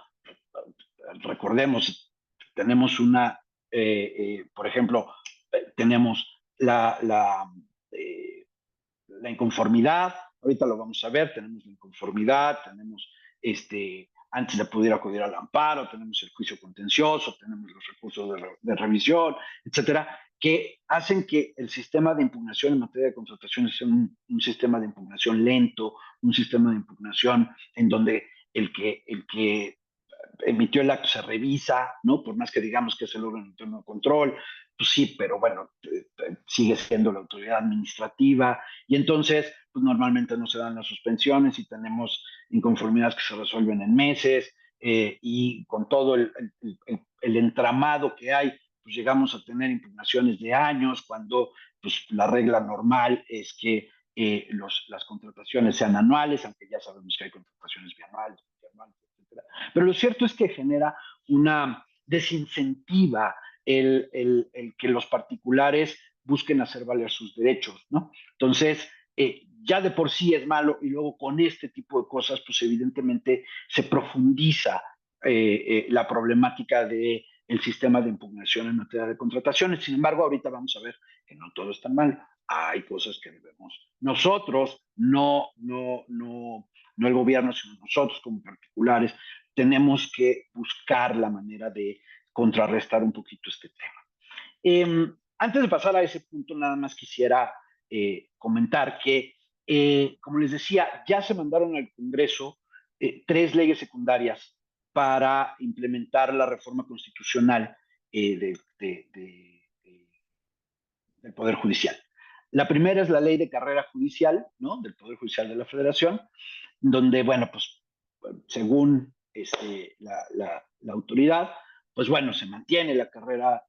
Recordemos, tenemos por ejemplo, tenemos la inconformidad, ahorita lo vamos a ver, tenemos la inconformidad, tenemos antes de poder acudir al amparo, tenemos el juicio contencioso, tenemos los recursos de revisión, etcétera, que hacen que el sistema de impugnación en materia de contrataciones sea un sistema de impugnación lento, un sistema de impugnación en donde el que emitió el acto se revisa, ¿no? Por más que digamos que es el órgano interno de control, pues sí, pero bueno, sigue siendo la autoridad administrativa, y entonces, pues normalmente no se dan las suspensiones y tenemos inconformidades que se resuelven en meses, y con todo el entramado que hay, pues llegamos a tener impugnaciones de años, cuando pues la regla normal es que las contrataciones sean anuales, aunque ya sabemos que hay contrataciones bianuales, etc. Pero lo cierto es que genera una desincentiva el que los particulares busquen hacer valer sus derechos, ¿no? Entonces, ya de por sí es malo, y luego con este tipo de cosas, pues evidentemente se profundiza la problemática de el sistema de impugnación en materia de contrataciones. Sin embargo, ahorita vamos a ver que no todo es tan mal. hay cosas que debemos nosotros, no el gobierno, sino nosotros como particulares, tenemos que buscar la manera de contrarrestar un poquito este tema. Antes de pasar a ese punto, nada más quisiera comentar que, como les decía, ya se mandaron al Congreso 3 leyes secundarias para implementar la reforma constitucional del Poder Judicial. La primera es la ley de carrera judicial, ¿no? Del Poder Judicial de la Federación, donde, bueno, pues según la autoridad, pues bueno, se mantiene la carrera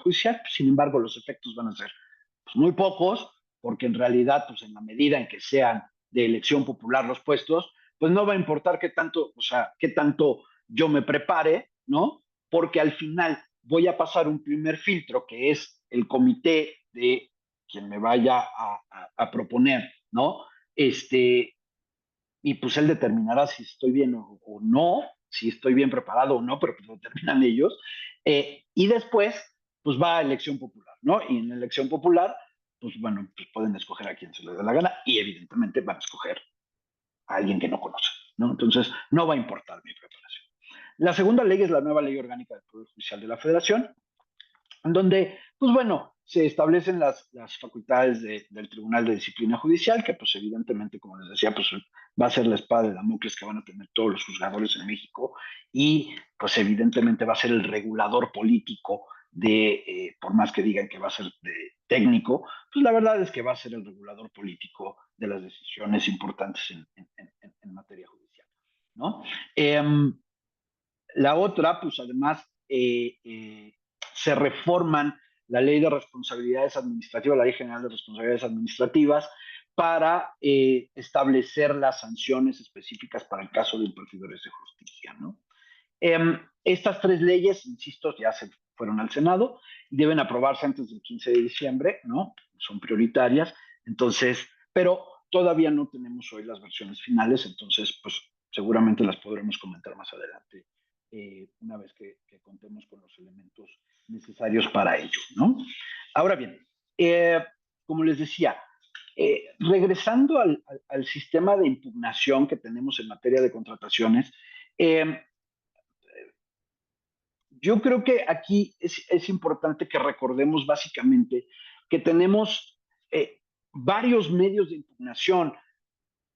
judicial, sin embargo, los efectos van a ser pues, muy pocos, porque en realidad, pues en la medida en que sean de elección popular los puestos, pues no va a importar qué tanto, o sea, qué tanto yo me prepare, ¿no? Porque al final voy a pasar un primer filtro, que es el comité de quien me vaya a proponer, ¿no? Y pues él determinará si estoy bien o no, si estoy bien preparado o no, pero pues lo determinan ellos. Y después, pues va a elección popular, ¿no? Y en la elección popular, pues bueno, pues pueden escoger a quien se les dé la gana y evidentemente van a escoger a alguien que no conocen, ¿no? Entonces, no va a importar mi preparación. La segunda ley es la nueva ley orgánica del Poder Judicial de la Federación, en donde, pues bueno, se establecen las facultades del Tribunal de Disciplina Judicial, que pues evidentemente, como les decía, pues va a ser la espada de Damocles que van a tener todos los juzgadores en México y pues evidentemente va a ser el regulador político por más que digan que va a ser técnico, pues la verdad es que va a ser el regulador político de las decisiones importantes en materia judicial, ¿no? La otra, pues además, se reforman la ley de responsabilidades administrativas, la ley general de responsabilidades administrativas, para establecer las sanciones específicas para el caso de impartidores de justicia, ¿no? Estas 3 leyes, insisto, ya se fueron al Senado y deben aprobarse antes del 15 de diciembre, ¿no? Son prioritarias, entonces, pero todavía no tenemos hoy las versiones finales, entonces, pues seguramente las podremos comentar más adelante, una vez que contemos con los elementos necesarios para ello, ¿no? Ahora bien, como les decía, regresando al sistema de impugnación que tenemos en materia de contrataciones, yo creo que aquí es importante que recordemos básicamente que tenemos varios medios de impugnación.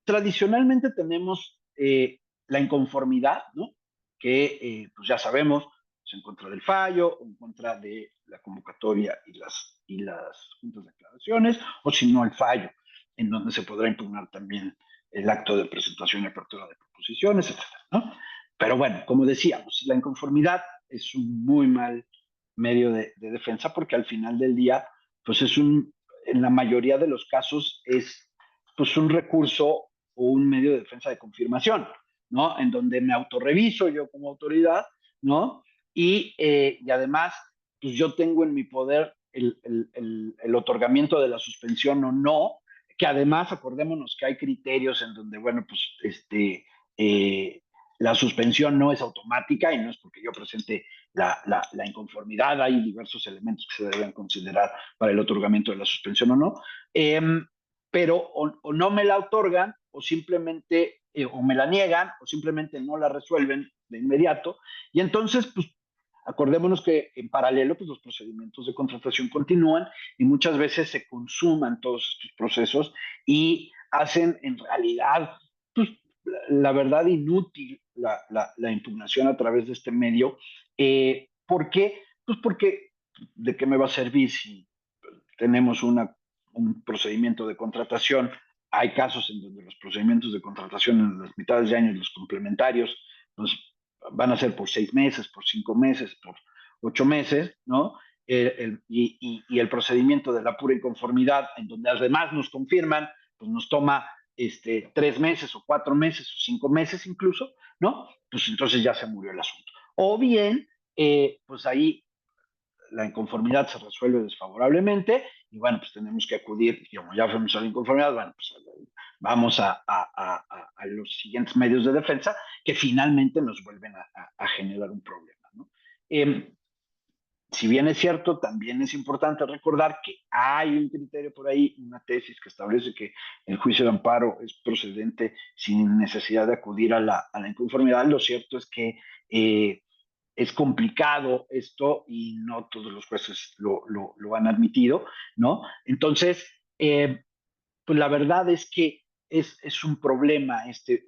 Tradicionalmente tenemos la inconformidad, ¿no? Que pues ya sabemos, es en contra del fallo, o en contra de la convocatoria y las juntas de aclaraciones, o si no el fallo, en donde se podrá impugnar también el acto de presentación y apertura de proposiciones, etcétera, ¿no? Pero bueno, como decíamos, la inconformidad es un muy mal medio de defensa porque al final del día, pues en la mayoría de los casos es pues un recurso o un medio de defensa de confirmación, ¿no? En donde me autorreviso yo como autoridad, ¿no? Y además, pues yo tengo en mi poder el otorgamiento de la suspensión o no, que además acordémonos que hay criterios en donde, bueno, pues la suspensión no es automática y no es porque yo presente la inconformidad, hay diversos elementos que se deben considerar para el otorgamiento de la suspensión o no, pero o no me la otorgan o simplemente o me la niegan o simplemente no la resuelven de inmediato y entonces pues acordémonos que en paralelo pues los procedimientos de contratación continúan y muchas veces se consuman todos estos procesos y hacen en realidad pues la verdad inútil la impugnación a través de este medio. ¿Por qué? Pues porque ¿de qué me va a servir si tenemos un procedimiento de contratación? Hay casos en donde los procedimientos de contratación en las mitades de año, los complementarios, pues van a ser por 6 meses, por 5 meses, por 8 meses, ¿no? Y el procedimiento de la pura inconformidad, en donde además nos confirman, pues nos toma 3 meses o 4 meses o 5 meses incluso, ¿no? Pues entonces ya se murió el asunto. O bien, pues ahí la inconformidad se resuelve desfavorablemente y bueno, pues tenemos que acudir, y como ya fuimos a la inconformidad, bueno, pues vamos a los siguientes medios de defensa que finalmente nos vuelven a generar un problema, ¿no? si bien es cierto, también es importante recordar que hay un criterio por ahí, una tesis que establece que el juicio de amparo es procedente sin necesidad de acudir a la inconformidad. Lo cierto es que es complicado esto y no todos los jueces lo han admitido, ¿no? Entonces, pues la verdad es que es un problema este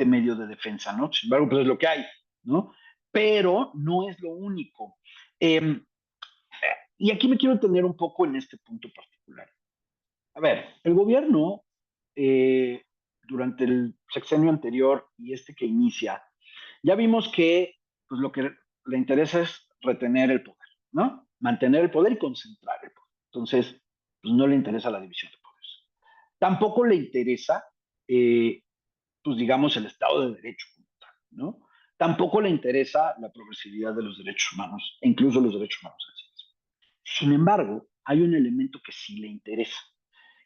medio de defensa, ¿no? Sin embargo, pues es lo que hay, ¿no? Pero no es lo único. Eh, y aquí me quiero detener un poco en este punto particular. A ver, el gobierno, eh, durante el sexenio anterior y este que inicia, ya vimos que pues, lo que le interesa es retener el poder, ¿no? Mantener el poder y concentrar el poder. Entonces, pues no le interesa la división de poderes. Tampoco le interesa, pues digamos, el Estado de Derecho, ¿no? Tampoco le interesa la progresividad de los derechos humanos, e incluso los derechos humanos en sí mismos. Sin embargo, hay un elemento que sí le interesa,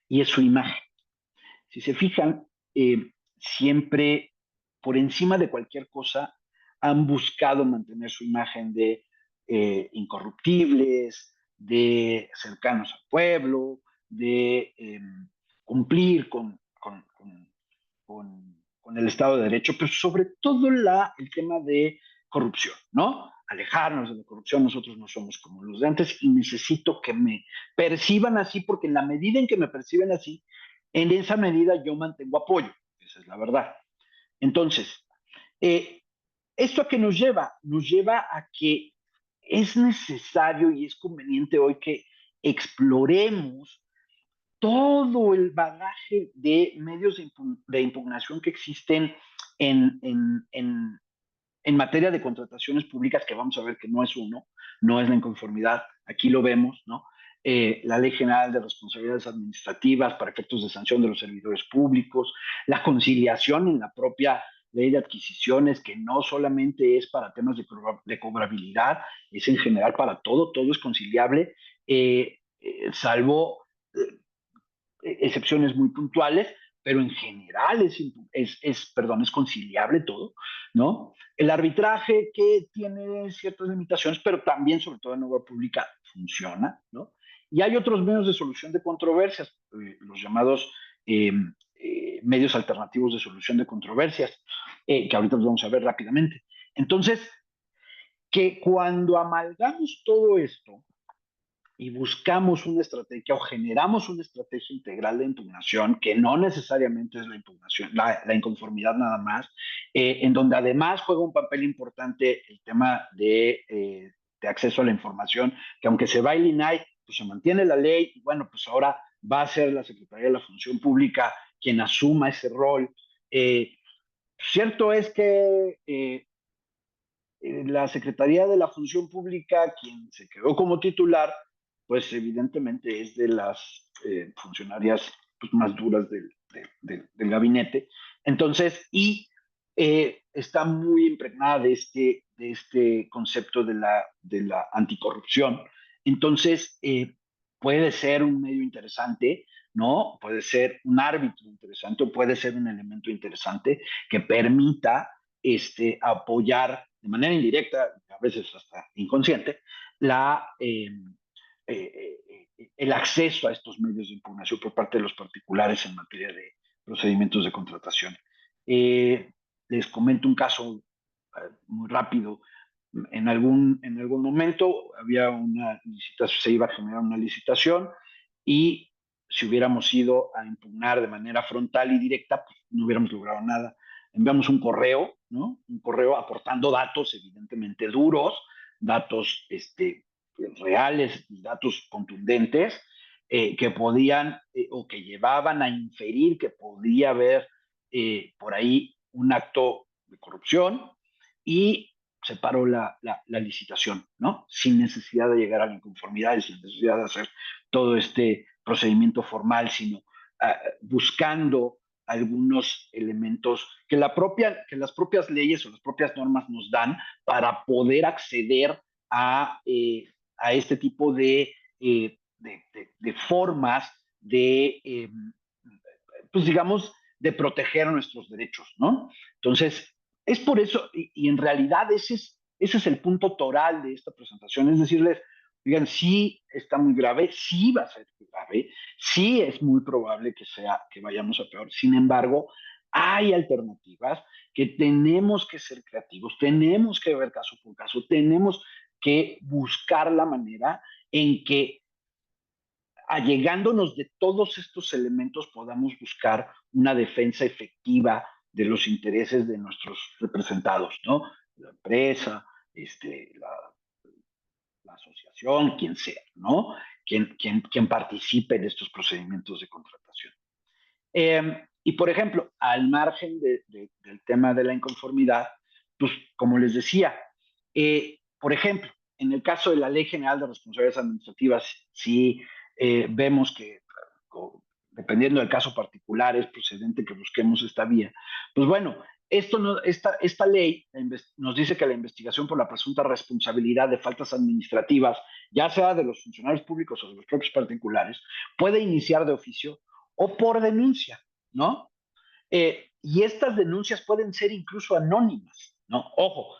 y es su imagen. Si se fijan, siempre por encima de cualquier cosa han buscado mantener su imagen de incorruptibles, de cercanos al pueblo, de cumplir con el Estado de Derecho, pero sobre todo el tema de corrupción, ¿no? Alejarnos de la corrupción, nosotros no somos como los de antes y necesito que me perciban así, porque en la medida en que me perciben así, en esa medida yo mantengo apoyo, esa es la verdad. Entonces, ¿esto a qué nos lleva? Nos lleva a que es necesario y es conveniente hoy que exploremos todo el bagaje de medios de impugnación que existen en, en, en, en materia de contrataciones públicas, que vamos a ver que no es uno, no es la inconformidad, aquí lo vemos, ¿no? La Ley General de Responsabilidades Administrativas para efectos de sanción de los servidores públicos, la conciliación en la propia ley de adquisiciones, que no solamente es para temas de cobrabilidad, es en general para todo, todo es conciliable, salvo excepciones muy puntuales, pero en general es conciliable todo, ¿no? El arbitraje que tiene ciertas limitaciones, pero también, sobre todo en obra pública, funciona, ¿no? Y hay otros medios de solución de controversias, los llamados medios alternativos de solución de controversias, que ahorita los vamos a ver rápidamente. Entonces, que cuando amalgamos todo esto, y buscamos una estrategia o generamos una estrategia integral de impugnación, que no necesariamente es la impugnación, la inconformidad nada más, en donde además juega un papel importante el tema de acceso a la información, que aunque se va el INAI, pues se mantiene la ley, y bueno, pues ahora va a ser la Secretaría de la Función Pública quien asuma ese rol. Cierto es que la Secretaría de la Función Pública, quien se quedó como titular, pues evidentemente es de las funcionarias pues, más duras del gabinete. Entonces, está muy impregnada de este concepto de la anticorrupción. Entonces, puede ser un medio interesante, ¿no? Puede ser un árbitro interesante o puede ser un elemento interesante que permita apoyar de manera indirecta, a veces hasta inconsciente, el acceso a estos medios de impugnación por parte de los particulares en materia de procedimientos de contratación. Les comento un caso muy rápido. En algún momento había una licitación, se iba a generar una licitación y si hubiéramos ido a impugnar de manera frontal y directa, pues no hubiéramos logrado nada. Enviamos un correo, ¿no? Un correo aportando datos evidentemente duros, datos reales, datos contundentes, que podían o que llevaban a inferir que podía haber por ahí un acto de corrupción y se paró la licitación, ¿no? Sin necesidad de llegar a la inconformidad y sin necesidad de hacer todo este procedimiento formal, sino buscando algunos elementos que las propias leyes o las propias normas nos dan para poder acceder a este tipo de formas pues digamos, de proteger nuestros derechos, ¿no? Entonces, es por eso, y en realidad ese es ese es el punto toral de esta presentación, es decirles, digan, sí está muy grave, sí va a ser grave, sí es muy probable que vayamos a peor. Sin embargo, hay alternativas que tenemos que ser creativos, tenemos que ver caso por caso, tenemos que buscar la manera en que, allegándonos de todos estos elementos, podamos buscar una defensa efectiva de los intereses de nuestros representados, ¿no? La empresa, la asociación, quien sea, ¿no? Quien participe en estos procedimientos de contratación. Y por ejemplo, al margen del tema de la inconformidad, pues como les decía, por ejemplo, en el caso de la Ley General de Responsabilidades Administrativas, sí vemos que, dependiendo del caso particular, es procedente que busquemos esta vía. Pues bueno, esta ley nos dice que la investigación por la presunta responsabilidad de faltas administrativas, ya sea de los funcionarios públicos o de los propios particulares, puede iniciar de oficio o por denuncia, ¿no? Y estas denuncias pueden ser incluso anónimas, ¿no? Ojo,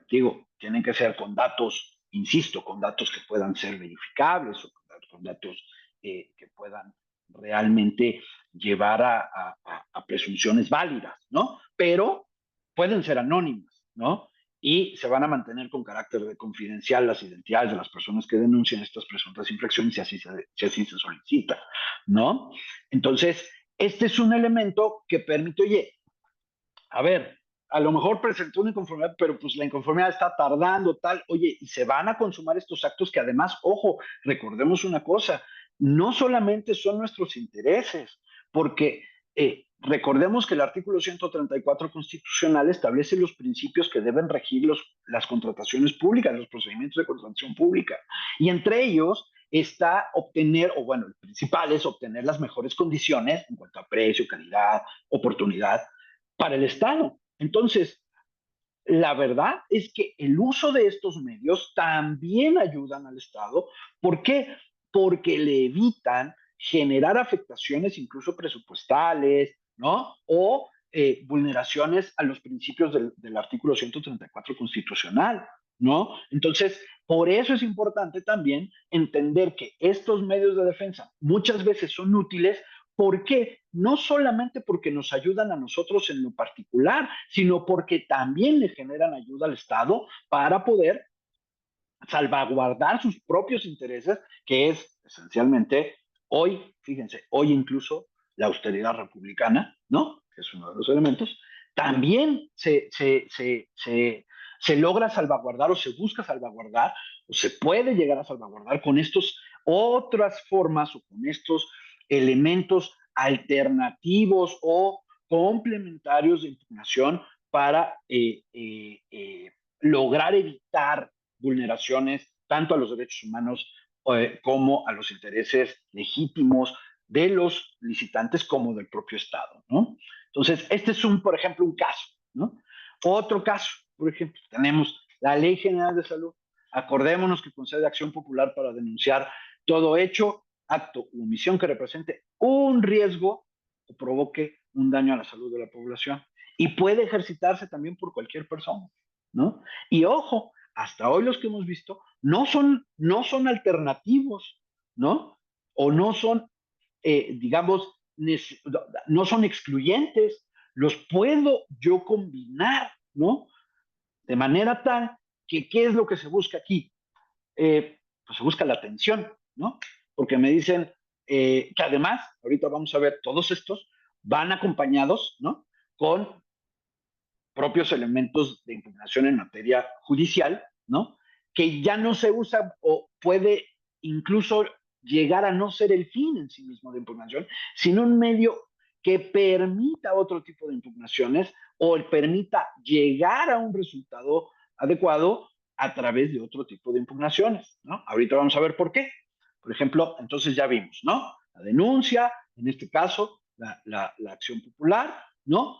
digo, tienen que ser con datos, insisto, con datos que puedan ser verificables o con datos que puedan realmente llevar a presunciones válidas, ¿no? Pero pueden ser anónimas, ¿no? Y se van a mantener con carácter de confidencial las identidades de las personas que denuncian estas presuntas infracciones si así se solicita, ¿no? Entonces, este es un elemento que permite, oye, a ver, a lo mejor presentó una inconformidad, pero pues la inconformidad está tardando, tal, oye, y se van a consumar estos actos que además, ojo, recordemos una cosa, no solamente son nuestros intereses, porque recordemos que el artículo 134 constitucional establece los principios que deben regir las contrataciones públicas, los procedimientos de contratación pública, y entre ellos está obtener, o bueno, el principal es obtener las mejores condiciones en cuanto a precio, calidad, oportunidad para el Estado. Entonces, la verdad es que el uso de estos medios también ayudan al Estado. ¿Por qué? Porque le evitan generar afectaciones incluso presupuestales, ¿no? O vulneraciones a los principios del artículo 134 constitucional, ¿no? Entonces, por eso es importante también entender que estos medios de defensa muchas veces son útiles. ¿Por qué? No solamente porque nos ayudan a nosotros en lo particular, sino porque también le generan ayuda al Estado para poder salvaguardar sus propios intereses, que es esencialmente hoy, fíjense, hoy incluso la austeridad republicana, ¿no? Que es uno de los elementos, también se logra salvaguardar o se busca salvaguardar o se puede llegar a salvaguardar con estas otras formas o con estos elementos alternativos o complementarios de impugnación para lograr evitar vulneraciones tanto a los derechos humanos como a los intereses legítimos de los licitantes como del propio Estado, ¿no? Entonces, este es por ejemplo, un caso, ¿no? Otro caso, por ejemplo, tenemos la Ley General de Salud. Acordémonos que concede acción popular para denunciar todo hecho, acto u omisión que represente un riesgo o provoque un daño a la salud de la población. Y puede ejercitarse también por cualquier persona, ¿no? Y ojo, hasta hoy los que hemos visto no son alternativos, ¿no? O no son, digamos, no son excluyentes, los puedo yo combinar, ¿no? De manera tal que, ¿qué es lo que se busca aquí? Pues se busca la atención, ¿no? Porque me dicen que además, ahorita vamos a ver, todos estos van acompañados, ¿no? Con propios elementos de impugnación en materia judicial, ¿no? Que ya no se usa o puede incluso llegar a no ser el fin en sí mismo de impugnación, sino un medio que permita otro tipo de impugnaciones o permita llegar a un resultado adecuado a través de otro tipo de impugnaciones, ¿no? Ahorita vamos a ver por qué. Por ejemplo, entonces ya vimos, ¿no? La denuncia, en este caso, la acción popular, ¿no?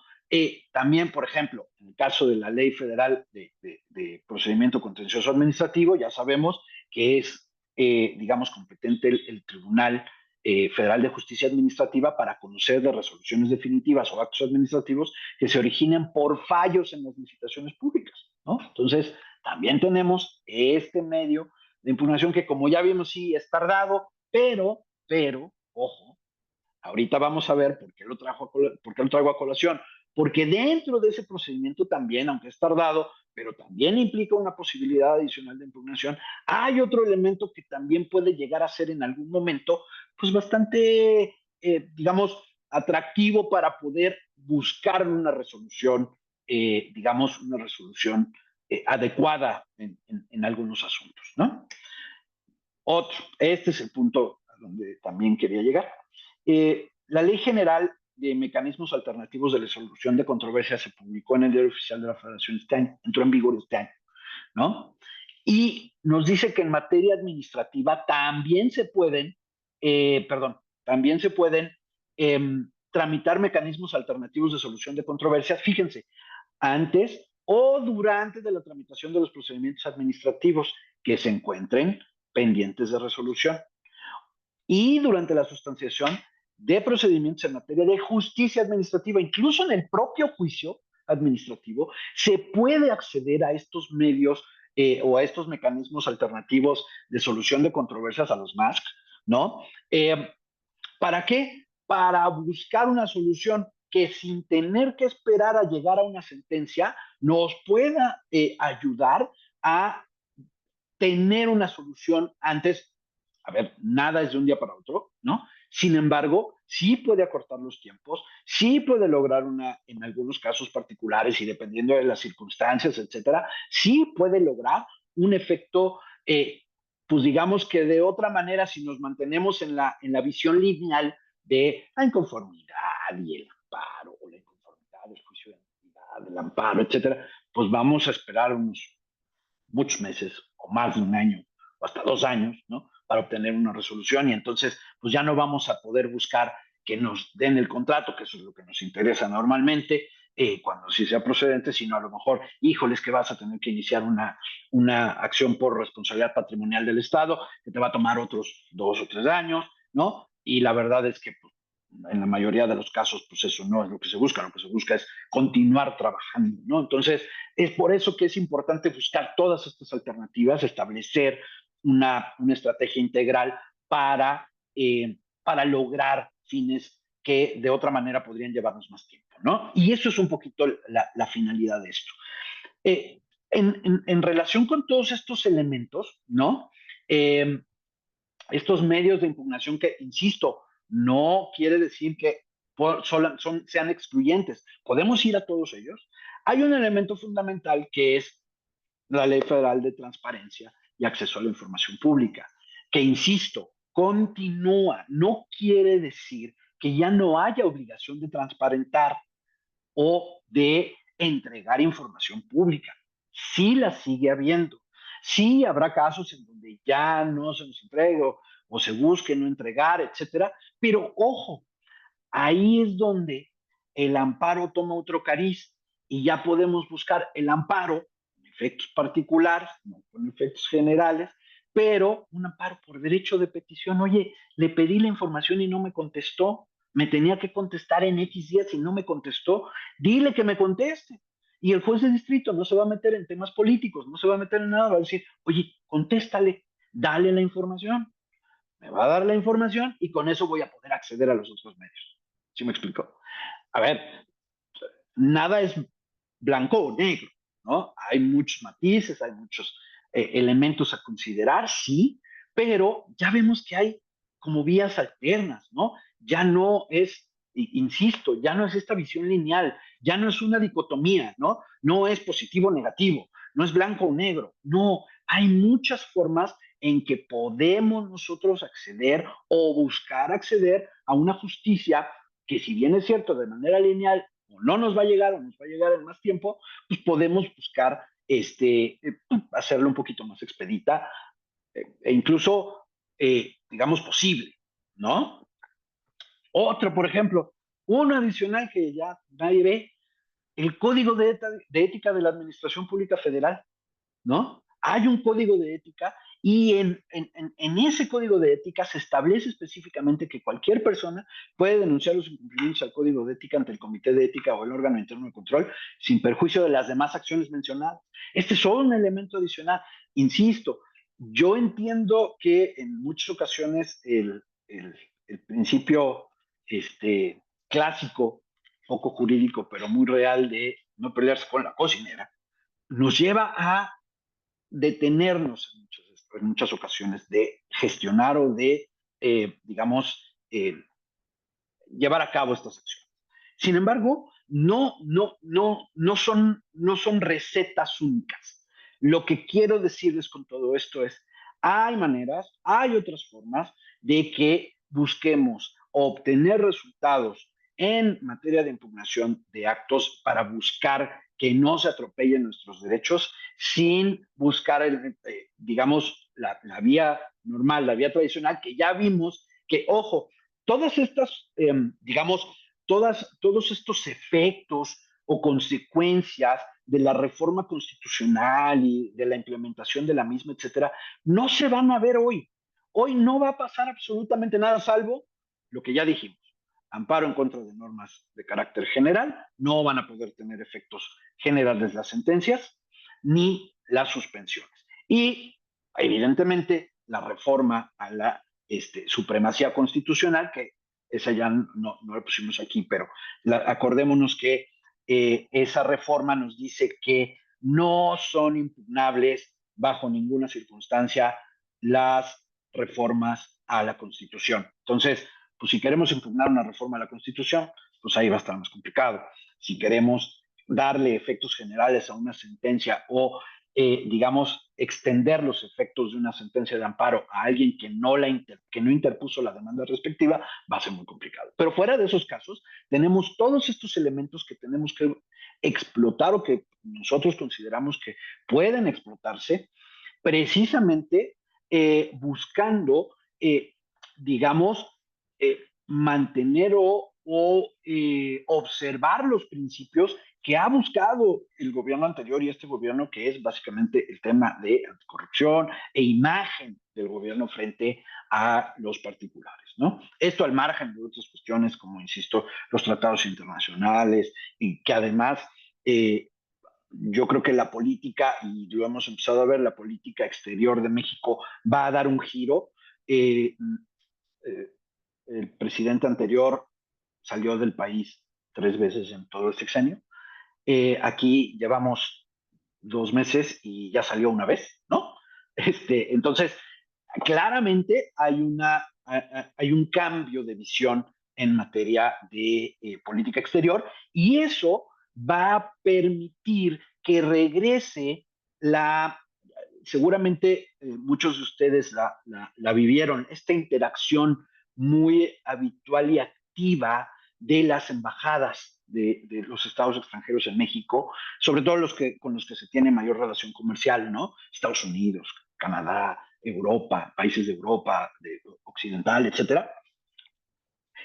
También, por ejemplo, en el caso de la Ley Federal de Procedimiento Contencioso Administrativo, ya sabemos que es, digamos, competente el Tribunal Federal de Justicia Administrativa para conocer de resoluciones definitivas o actos administrativos que se originen por fallos en las licitaciones públicas, ¿no? Entonces, también tenemos este medio de impugnación que, como ya vimos, sí es tardado, pero, ojo, ahorita vamos a ver por qué lo traigo a colación. Porque dentro de ese procedimiento también, aunque es tardado, pero también implica una posibilidad adicional de impugnación, hay otro elemento que también puede llegar a ser en algún momento, pues bastante, digamos, atractivo para poder buscar una resolución, digamos, una resolución adecuada en algunos asuntos, ¿no? Otro, este es el punto a donde también quería llegar. La Ley General de Mecanismos Alternativos de Resolución de Controversias se publicó en el Diario Oficial de la Federación este año, entró en vigor este año, ¿no? Y nos dice que en materia administrativa también se pueden, también se pueden tramitar mecanismos alternativos de solución de controversias, fíjense, antes o durante de la tramitación de los procedimientos administrativos que se encuentren pendientes de resolución y durante la sustanciación de procedimientos en materia de justicia administrativa, incluso en el propio juicio administrativo, se puede acceder a estos medios o a estos mecanismos alternativos de solución de controversias, a los MASC, ¿no? ¿Para qué? Para buscar una solución que sin tener que esperar a llegar a una sentencia nos pueda ayudar a tener una solución antes. A ver, nada es de un día para otro, ¿no? Sin embargo, sí puede acortar los tiempos, sí puede lograr en algunos casos particulares y dependiendo de las circunstancias, etcétera, sí puede lograr un efecto, pues digamos que de otra manera, si nos mantenemos en la visión lineal de la inconformidad y el amparo, o la inconformidad del juicio de nulidad, el amparo, etcétera, pues vamos a esperar muchos meses o más de un año o hasta 2 años, ¿no? Para obtener una resolución y entonces pues ya no vamos a poder buscar que nos den el contrato, que eso es lo que nos interesa normalmente, cuando sí sea procedente, sino a lo mejor, híjoles, que vas a tener que iniciar una acción por responsabilidad patrimonial del Estado, que te va a tomar otros 2 o 3 años, ¿no? Y la verdad es que pues, en la mayoría de los casos, pues eso no es lo que se busca es continuar trabajando, ¿no? Entonces, es por eso que es importante buscar todas estas alternativas, establecer una estrategia integral para lograr fines que de otra manera podrían llevarnos más tiempo, ¿no? Y eso es un poquito la finalidad de esto. En relación con todos estos elementos, ¿no? Estos medios de impugnación que, insisto, no quiere decir que sean excluyentes. Podemos ir a todos ellos. Hay un elemento fundamental que es la Ley Federal de Transparencia y Acceso a la Información Pública, que, insisto, continúa. No quiere decir que ya no haya obligación de transparentar o de entregar información pública. Sí la sigue habiendo. Sí habrá casos en donde ya no se nos entregue o se busque no entregar, etcétera. Pero ojo, ahí es donde el amparo toma otro cariz y ya podemos buscar el amparo con efectos particulares, no con efectos generales, pero un amparo por derecho de petición. Oye, le pedí la información y no me contestó, me tenía que contestar en X días y no me contestó, dile que me conteste. Y el juez de distrito no se va a meter en temas políticos, no se va a meter en nada, va a decir, oye, contéstale, dale la información, me va a dar la información y con eso voy a poder acceder a los otros medios. ¿Sí me explico? A ver, nada es blanco o negro, ¿no? Hay muchos matices, hay muchos elementos a considerar, sí, pero ya vemos que hay como vías alternas, ¿no? Ya no es, insisto, ya no es esta visión lineal, ya no es una dicotomía, ¿no? No es positivo o negativo, no es blanco o negro, no, hay muchas formas en que podemos nosotros acceder o buscar acceder a una justicia que, si bien es cierto, de manera lineal o no nos va a llegar o nos va a llegar en más tiempo, pues podemos buscar hacerlo un poquito más expedita e incluso, digamos, posible, ¿no? Otro, por ejemplo, uno adicional que ya nadie ve, el Código de Ética de la Administración Pública Federal, ¿no? Hay un código de ética Y en ese código de ética se establece específicamente que cualquier persona puede denunciar los incumplimientos al código de ética ante el comité de ética o el órgano interno de control sin perjuicio de las demás acciones mencionadas. Este es solo un elemento adicional. Insisto, yo entiendo que en muchas ocasiones el principio clásico, poco jurídico, pero muy real de no pelearse con la cocinera, nos lleva a detenernos en muchas ocasiones de gestionar o de, digamos, llevar a cabo estas acciones. Sin embargo, no son recetas únicas. Lo que quiero decirles con todo esto es, hay maneras, hay otras formas de que busquemos obtener resultados en materia de impugnación de actos para buscar que no se atropellen nuestros derechos sin buscar, digamos, la vía normal, la vía tradicional, que ya vimos que, ojo, todas estas, digamos, todos estos efectos o consecuencias de la reforma constitucional y de la implementación de la misma, etcétera, no se van a ver hoy. Hoy no va a pasar absolutamente nada, salvo lo que ya dijimos. Amparo en contra de normas de carácter general, no van a poder tener efectos generales las sentencias ni las suspensiones. Y, evidentemente, la reforma a la supremacía constitucional, que esa ya no la pusimos aquí, pero acordémonos que esa reforma nos dice que no son impugnables bajo ninguna circunstancia las reformas a la Constitución. Entonces, pues si queremos impugnar una reforma a la Constitución, pues ahí va a estar más complicado. Si queremos darle efectos generales a una sentencia o, digamos, extender los efectos de una sentencia de amparo a alguien que que no interpuso la demanda respectiva, va a ser muy complicado. Pero fuera de esos casos, tenemos todos estos elementos que tenemos que explotar o que nosotros consideramos que pueden explotarse precisamente buscando, digamos, mantener o observar los principios que ha buscado el gobierno anterior y este gobierno, que es básicamente el tema de corrupción e imagen del gobierno frente a los particulares, ¿no? Esto al margen de otras cuestiones, como insisto, los tratados internacionales, y que además yo creo que la política, y lo hemos empezado a ver, la política exterior de México va a dar un giro. Eh, eh, el presidente anterior salió del país 3 veces en todo el sexenio. Aquí llevamos 2 meses y ya salió una vez, ¿no? Entonces, claramente hay un cambio de visión en materia de política exterior y eso va a permitir que regrese la, seguramente muchos de ustedes la vivieron, esta interacción muy habitual y activa de las embajadas de los estados extranjeros en México, sobre todo con los que se tiene mayor relación comercial, ¿no? Estados Unidos, Canadá, Europa, países de Europa, occidental, etcétera,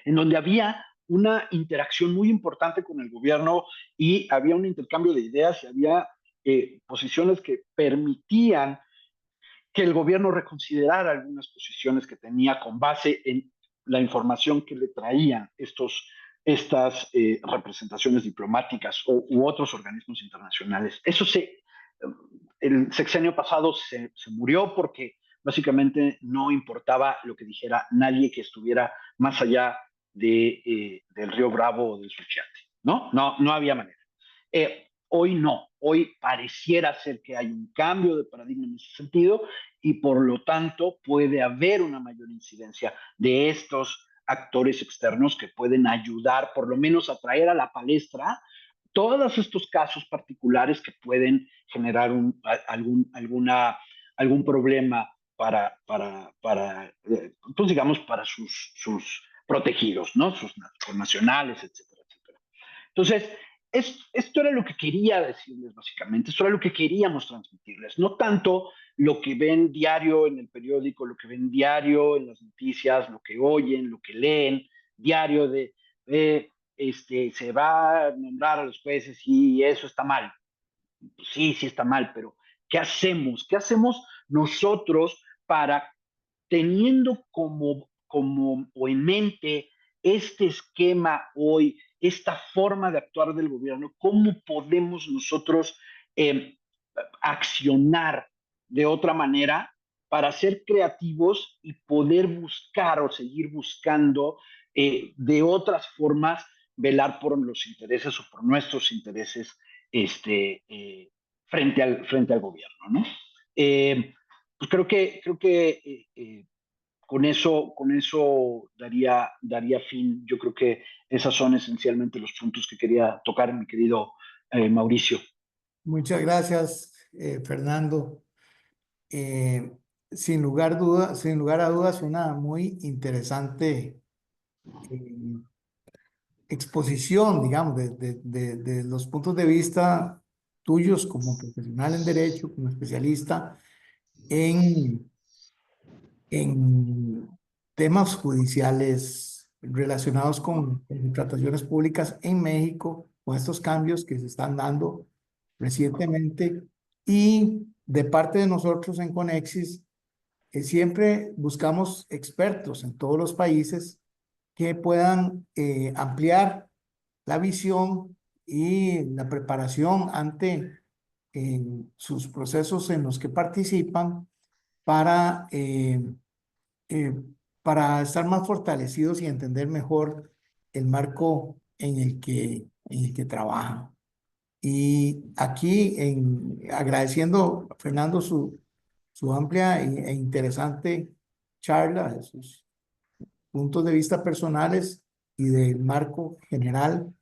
en donde había una interacción muy importante con el gobierno y había un intercambio de ideas y había posiciones que permitían que el gobierno reconsiderara algunas posiciones que tenía con base en la información que le traían estas representaciones diplomáticas u otros organismos internacionales. El sexenio pasado se murió porque básicamente no importaba lo que dijera nadie que estuviera más allá del río Bravo o del Suchiate, ¿no? No había manera. Hoy no, hoy pareciera ser que hay un cambio de paradigma en ese sentido y por lo tanto puede haber una mayor incidencia de estos actores externos que pueden ayudar por lo menos a traer a la palestra todos estos casos particulares que pueden generar algún problema pues digamos, para sus protegidos, ¿no? Sus nacionales, etcétera, etcétera. Entonces, esto era lo que quería decirles básicamente, esto era lo que queríamos transmitirles, no tanto lo que ven diario en el periódico, lo que ven diario en las noticias, lo que oyen, lo que leen diario se va a nombrar a los jueces y eso está mal. Pues sí está mal, pero ¿Qué hacemos? ¿Qué hacemos nosotros para, teniendo como o en mente este esquema hoy, esta forma de actuar del gobierno, cómo podemos nosotros eh, accionar de otra manera para ser creativos y poder buscar o seguir buscando de otras formas velar por los intereses o por nuestros intereses frente al gobierno, ¿no? Pues creo que con eso daría fin. Yo creo que esos son esencialmente los puntos que quería tocar, mi querido Mauricio. Muchas gracias, Fernando. Eh, sin lugar a dudas, una muy interesante eh, exposición, digamos, de los puntos de vista tuyos como profesional en derecho, como especialista en, en temas judiciales relacionados con contrataciones públicas en México, con estos cambios que se están dando recientemente. Y de parte de nosotros en Conexis, siempre buscamos expertos en todos los países que puedan ampliar la visión y la preparación ante sus procesos en los que participan para, eh, para estar más fortalecidos y entender mejor el marco en el que trabajan. Y aquí, agradeciendo a Fernando su amplia e interesante charla, de sus puntos de vista personales y del marco general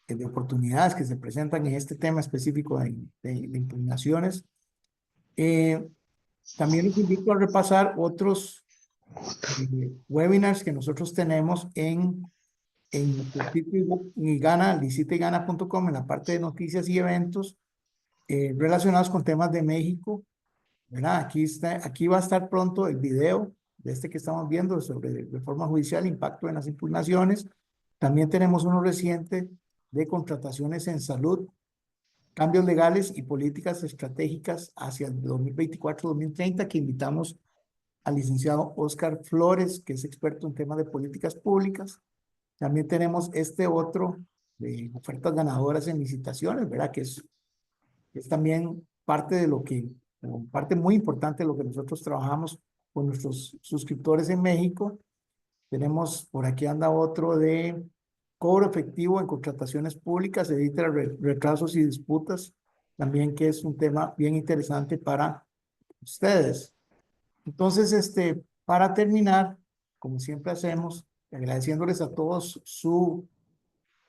de oportunidades que se presentan en este tema específico de impugnaciones. Eh, También les invito a repasar otros webinars que nosotros tenemos en nuestro sitio Igana, licitaigana.com, en la parte de noticias y eventos relacionados con temas de México, ¿verdad? Aquí va a estar pronto el video de este que estamos viendo sobre reforma judicial, impacto en las impugnaciones. También tenemos uno reciente de contrataciones en salud, cambios legales y políticas estratégicas hacia el 2024-2030, que invitamos al licenciado Oscar Flores, que es experto en temas de políticas públicas. También tenemos este otro de ofertas ganadoras en licitaciones, ¿verdad? Que es también parte de lo que, como parte muy importante de lo que nosotros trabajamos con nuestros suscriptores en México. Tenemos, por aquí anda otro de cobro efectivo en contrataciones públicas, evita retrasos y disputas, también que es un tema bien interesante para ustedes. Entonces, para terminar, como siempre hacemos, agradeciéndoles a todos su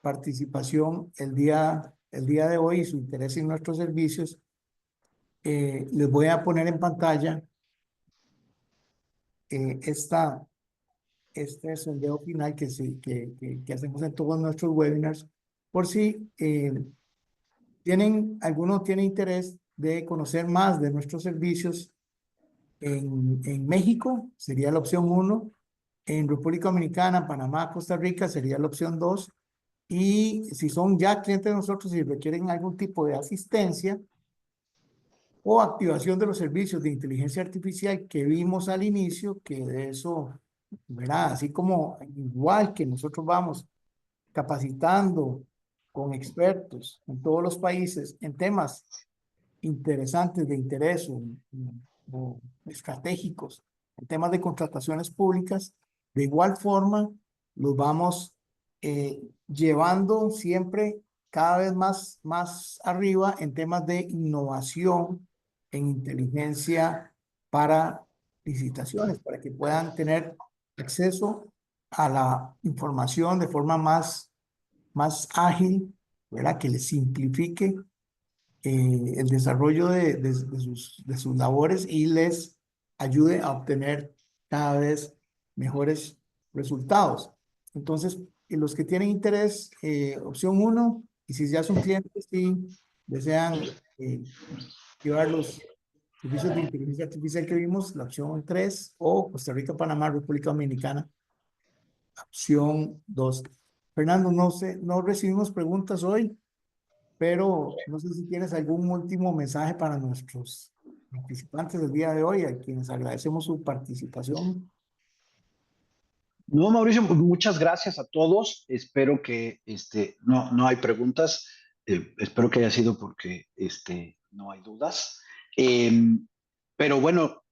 participación el día de hoy y su interés en nuestros servicios, les voy a poner en pantalla eh, esta, este sondeo final que hacemos en todos nuestros webinars, por si alguno tiene interés de conocer más de nuestros servicios en México, sería la opción 1, en República Dominicana, Panamá, Costa Rica, sería la opción 2, y si son ya clientes de nosotros y requieren algún tipo de asistencia o activación de los servicios de inteligencia artificial que vimos al inicio, que de eso, ¿verdad? Así como igual que nosotros vamos capacitando con expertos en todos los países en temas interesantes de interés o estratégicos, en temas de contrataciones públicas, de igual forma los vamos llevando siempre cada vez más arriba en temas de innovación en inteligencia para licitaciones, para que puedan tener acceso a la información de forma más ágil, ¿verdad? Que les simplifique el desarrollo de sus labores y les ayude a obtener cada vez mejores resultados. Entonces, los que tienen interés, opción 1, y si ya son clientes y desean llevar los servicios de inteligencia artificial que vimos, la opción 3, o Costa Rica, Panamá, República Dominicana, opción 2. Fernando, no sé, no recibimos preguntas hoy. pero no sé si tienes algún último mensaje para nuestros participantes del día de hoy, a quienes agradecemos su participación. No, Mauricio, pues muchas gracias a todos. Espero que no hay preguntas. Espero que haya sido porque no hay dudas. Eh, pero bueno,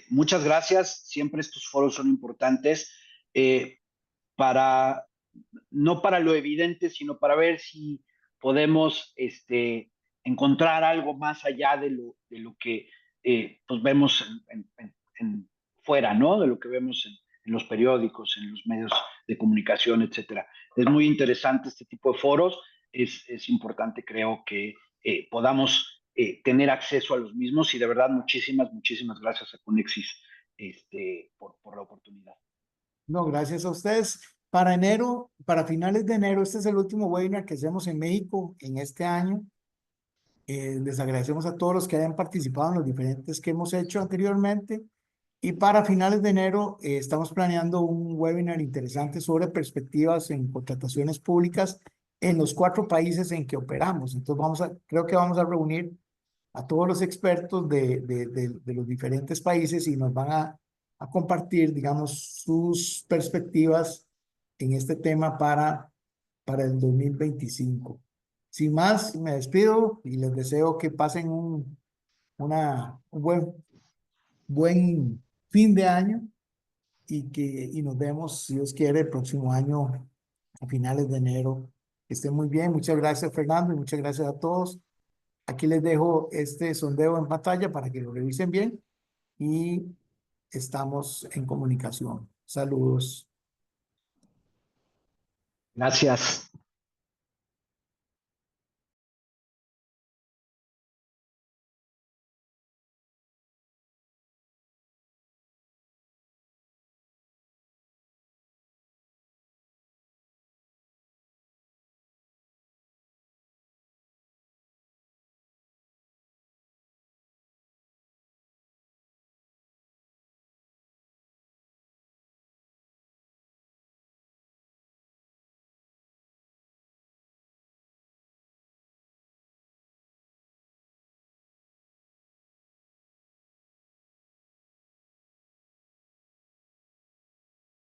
muchas gracias. Siempre estos foros son importantes eh, para, no para lo evidente, sino para ver si podemos encontrar algo más allá de lo que pues vemos en fuera, ¿no? De lo que vemos en los periódicos, en los medios de comunicación, etcétera. Es muy interesante este tipo de foros. Es importante, creo, que podamos tener acceso a los mismos y de verdad muchísimas gracias a Conexis por la oportunidad. No, gracias a ustedes. Para enero, para finales de enero, este es el último webinar que hacemos en México en este año. Les agradecemos a todos los que hayan participado en los diferentes que hemos hecho anteriormente. Y para finales de enero estamos planeando un webinar interesante sobre perspectivas en contrataciones públicas en los 4 países en que operamos. Entonces creo que vamos a reunir a todos los expertos de los diferentes países y nos van a compartir, digamos, sus perspectivas en este tema para el 2025. Sin más, me despido y les deseo que pasen un buen fin de año y nos vemos, si Dios quiere, el próximo año a finales de enero. Que estén muy bien. Muchas gracias, Fernando, y muchas gracias a todos. Aquí les dejo este sondeo en pantalla para que lo revisen bien y estamos en comunicación. Saludos. Gracias.